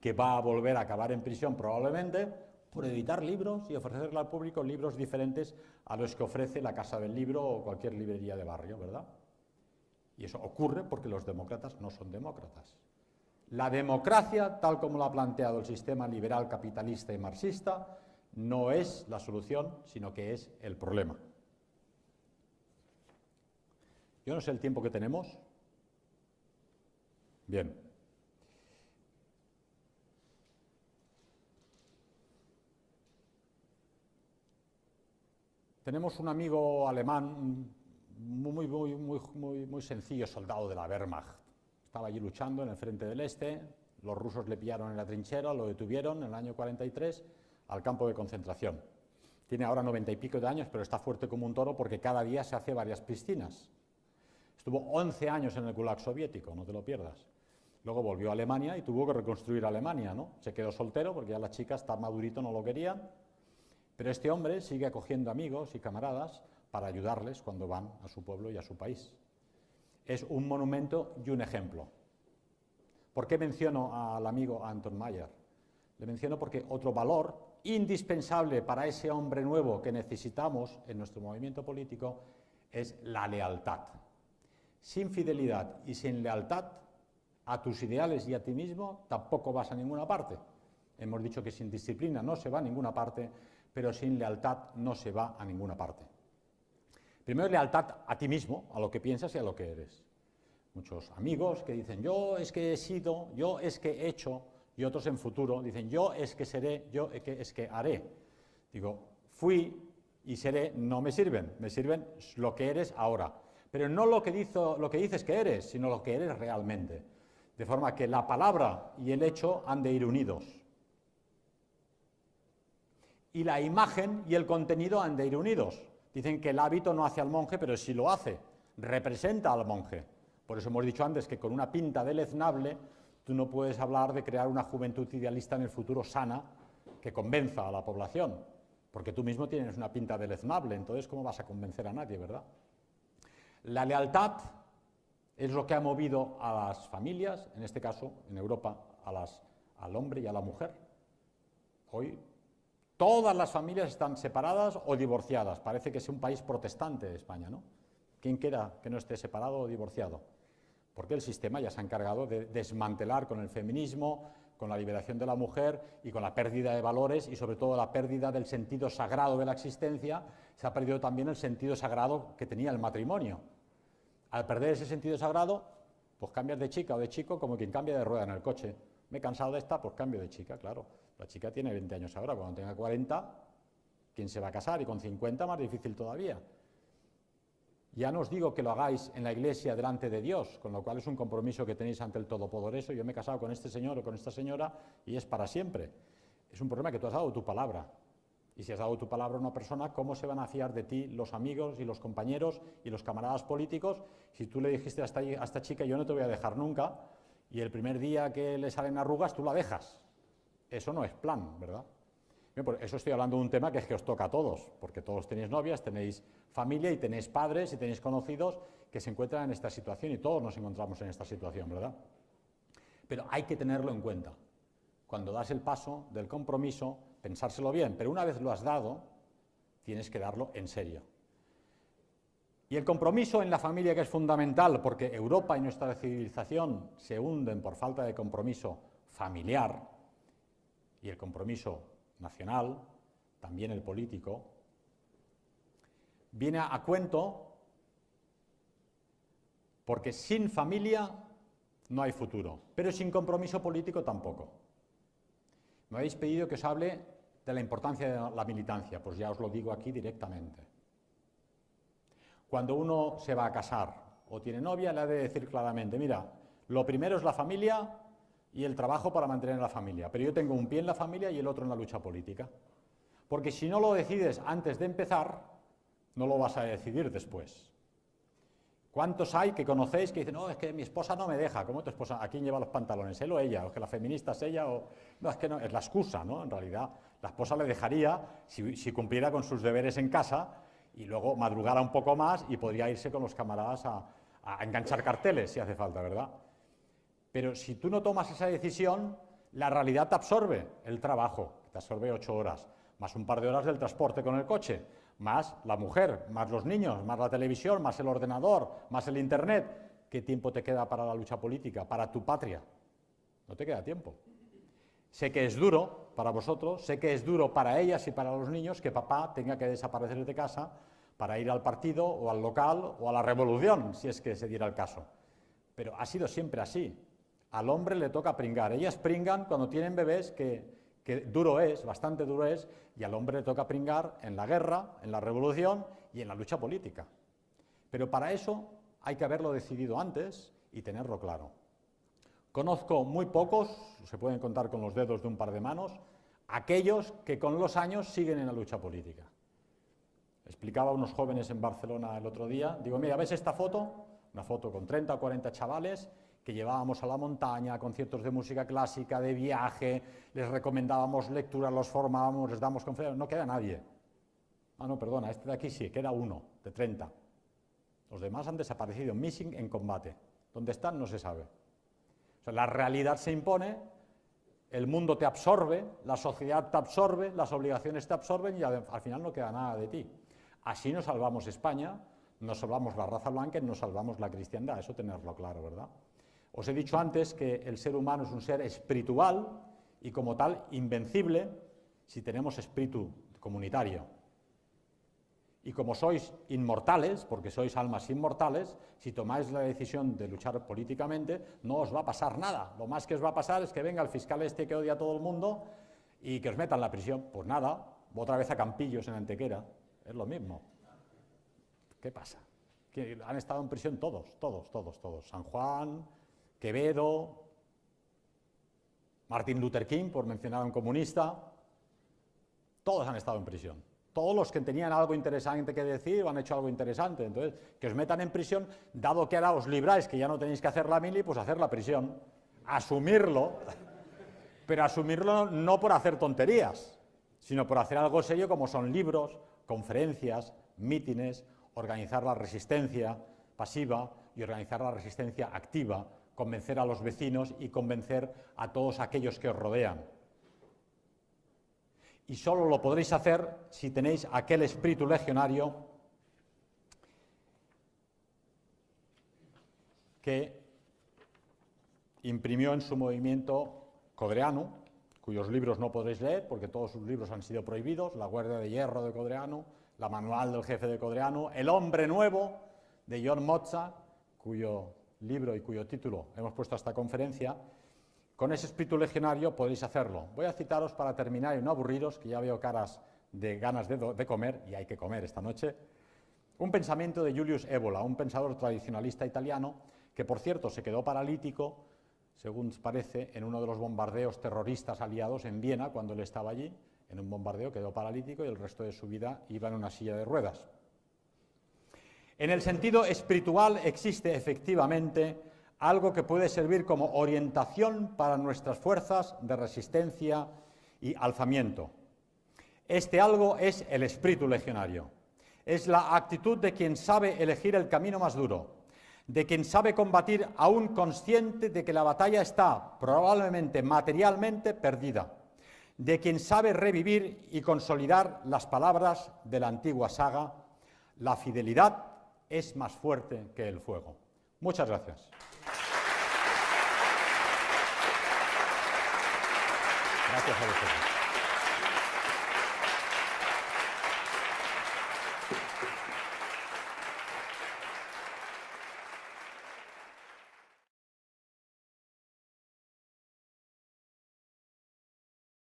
que va a volver a acabar en prisión probablemente por editar libros y ofrecerle al público libros diferentes a los que ofrece la Casa del Libro o cualquier librería de barrio, ¿verdad? Y eso ocurre porque los demócratas no son demócratas. La democracia, tal como lo ha planteado el sistema liberal, capitalista y marxista, no es la solución, sino que es el problema. Yo no sé el tiempo que tenemos. Bien. Tenemos un amigo alemán muy sencillo, soldado de la Wehrmacht. Estaba allí luchando en el frente del Este, los rusos le pillaron en la trinchera, lo detuvieron en el año 43 al campo de concentración. Tiene ahora 90 y pico de años, pero está fuerte como un toro porque cada día se hace varias piscinas. Estuvo 11 años en el Gulag soviético, no te lo pierdas. Luego volvió a Alemania y tuvo que reconstruir Alemania, ¿no? Se quedó soltero porque ya las chicas tan madurito no lo querían, pero este hombre sigue acogiendo amigos y camaradas para ayudarles cuando van a su pueblo y a su país. Es un monumento y un ejemplo. ¿Por qué menciono al amigo Anton Mayer? Le menciono porque otro valor indispensable para ese hombre nuevo que necesitamos en nuestro movimiento político es la lealtad. Sin fidelidad y sin lealtad a tus ideales y a ti mismo tampoco vas a ninguna parte. Hemos dicho que sin disciplina no se va a ninguna parte, pero sin lealtad no se va a ninguna parte. Primero, lealtad a ti mismo, a lo que piensas y a lo que eres. Muchos amigos que dicen, yo es que he sido, yo es que he hecho, y otros en futuro dicen, yo es que seré, yo es que haré. Digo, fui y seré no me sirven lo que eres ahora. Pero no lo que dices que eres, sino lo que eres realmente. De forma que la palabra y el hecho han de ir unidos. Y la imagen y el contenido han de ir unidos. Dicen que el hábito no hace al monje, pero sí lo hace, representa al monje. Por eso hemos dicho antes que con una pinta deleznable tú no puedes hablar de crear una juventud idealista en el futuro sana que convenza a la población, porque tú mismo tienes una pinta deleznable, entonces ¿cómo vas a convencer a nadie, verdad? La lealtad es lo que ha movido a las familias, en este caso, en Europa, al hombre y a la mujer. Hoy todas las familias están separadas o divorciadas. Parece que es un país protestante España, ¿no? ¿Quién queda que no esté separado o divorciado? Porque el sistema ya se ha encargado de desmantelar con el feminismo, con la liberación de la mujer y con la pérdida de valores y sobre todo la pérdida del sentido sagrado de la existencia. Se ha perdido también el sentido sagrado que tenía el matrimonio. Al perder ese sentido sagrado, pues cambias de chica o de chico como quien cambia de rueda en el coche. Me he cansado de esta, pues cambio de chica, claro. La chica tiene 20 años ahora, cuando tenga 40, ¿quién se va a casar? Y con 50 más difícil todavía. Ya no os digo que lo hagáis en la iglesia delante de Dios, con lo cual es un compromiso que tenéis ante el Todopoderoso. Yo me he casado con este señor o con esta señora y es para siempre. Es un problema que tú has dado tu palabra. Y si has dado tu palabra a una persona, ¿cómo se van a fiar de ti los amigos y los compañeros y los camaradas políticos si tú le dijiste a esta chica, yo no te voy a dejar nunca, y el primer día que le salen arrugas tú la dejas? Eso no es plan, ¿verdad? Bien, por eso estoy hablando de un tema que es que os toca a todos, porque todos tenéis novias, tenéis familia y tenéis padres y tenéis conocidos que se encuentran en esta situación y todos nos encontramos en esta situación, ¿verdad? Pero hay que tenerlo en cuenta. Cuando das el paso del compromiso, pensárselo bien, pero una vez lo has dado, tienes que darlo en serio. Y el compromiso en la familia, que es fundamental, porque Europa y nuestra civilización se hunden por falta de compromiso familiar, y el compromiso nacional, también el político, viene a cuento porque sin familia no hay futuro, pero sin compromiso político tampoco. Me habéis pedido que os hable de la importancia de la militancia, pues ya os lo digo aquí directamente. Cuando uno se va a casar o tiene novia, le ha de decir claramente, mira, lo primero es la familia y el trabajo para mantener la familia, pero yo tengo un pie en la familia y el otro en la lucha política. Porque si no lo decides antes de empezar, no lo vas a decidir después. ¿Cuántos hay que conocéis que dicen, no, es que mi esposa no me deja? ¿Cómo tu esposa? ¿A quién lleva los pantalones? ¿Él o ella? ¿O es que la feminista es ella? O... No, es que no, es la excusa, ¿no? En realidad, la esposa le dejaría si cumpliera con sus deberes en casa y luego madrugara un poco más y podría irse con los camaradas a enganchar carteles, si hace falta, ¿verdad? Pero si tú no tomas esa decisión, la realidad te absorbe el trabajo, te absorbe 8 horas, más un par de horas del transporte con el coche, más la mujer, más los niños, más la televisión, más el ordenador, más el internet. qué tiempo te queda para la lucha política, para tu patria. No te queda tiempo. Sé que es duro para vosotros, sé que es duro para ellas y para los niños que papá tenga que desaparecer de casa para ir al partido o al local o a la revolución, si es que se diera el caso. Pero ha sido siempre así. Al hombre le toca pringar. Ellas pringan cuando tienen bebés, que duro es, bastante duro es, y al hombre le toca pringar en la guerra, en la revolución y en la lucha política. Pero para eso hay que haberlo decidido antes y tenerlo claro. Conozco muy pocos, se pueden contar con los dedos de un par de manos, aquellos que con los años siguen en la lucha política. Explicaba a unos jóvenes en Barcelona el otro día, digo, mira, ¿ves esta foto? Una foto con 30 o 40 chavales que llevábamos a la montaña, a conciertos de música clásica, de viaje, les recomendábamos lecturas, los formábamos, les damos conferencias, no queda nadie. Ah, no, perdona, este de aquí sí, queda uno, de 30. Los demás han desaparecido, missing en combate. ¿Dónde están? No se sabe. O sea, la realidad se impone, el mundo te absorbe, la sociedad te absorbe, las obligaciones te absorben y al final no queda nada de ti. Así nos salvamos España, nos salvamos la raza blanca y nos salvamos la cristiandad, eso tenerlo claro, ¿verdad? Os he dicho antes que el ser humano es un ser espiritual y como tal invencible si tenemos espíritu comunitario. Y como sois inmortales, porque sois almas inmortales, si tomáis la decisión de luchar políticamente, no os va a pasar nada. Lo más que os va a pasar es que venga el fiscal este que odia a todo el mundo y que os meta en la prisión. Pues nada, otra vez a Campillos en Antequera, es lo mismo. ¿Qué pasa? Que han estado en prisión todos. San Juan, Quevedo, Martin Luther King, por mencionar a un comunista, todos han estado en prisión. Todos los que tenían algo interesante que decir o han hecho algo interesante. Entonces, que os metan en prisión, dado que ahora os libráis, que ya no tenéis que hacer la mili, pues hacer la prisión. Asumirlo, pero asumirlo no por hacer tonterías, sino por hacer algo serio como son libros, conferencias, mítines, organizar la resistencia pasiva y organizar la resistencia activa, convencer a los vecinos y convencer a todos aquellos que os rodean. Y solo lo podréis hacer si tenéis aquel espíritu legionario que imprimió en su movimiento Codreanu, cuyos libros no podréis leer porque todos sus libros han sido prohibidos, La Guardia de Hierro de Codreanu, La Manual del Jefe de Codreanu, El Hombre Nuevo de John Mozza, cuyo libro y cuyo título hemos puesto a esta conferencia. Con ese espíritu legionario podéis hacerlo. Voy a citaros para terminar y no aburriros, que ya veo caras de ganas de comer, y hay que comer esta noche, un pensamiento de Julius Evola, un pensador tradicionalista italiano, que por cierto se quedó paralítico, según parece, en uno de los bombardeos terroristas aliados en Viena, cuando él estaba allí, en un bombardeo quedó paralítico y el resto de su vida iba en una silla de ruedas. En el sentido espiritual existe efectivamente algo que puede servir como orientación para nuestras fuerzas de resistencia y alzamiento. Este algo es el espíritu legionario. Es la actitud de quien sabe elegir el camino más duro, de quien sabe combatir aún consciente de que la batalla está probablemente materialmente perdida, de quien sabe revivir y consolidar las palabras de la antigua saga: la fidelidad es más fuerte que el fuego. Muchas gracias. Gracias a vosotros.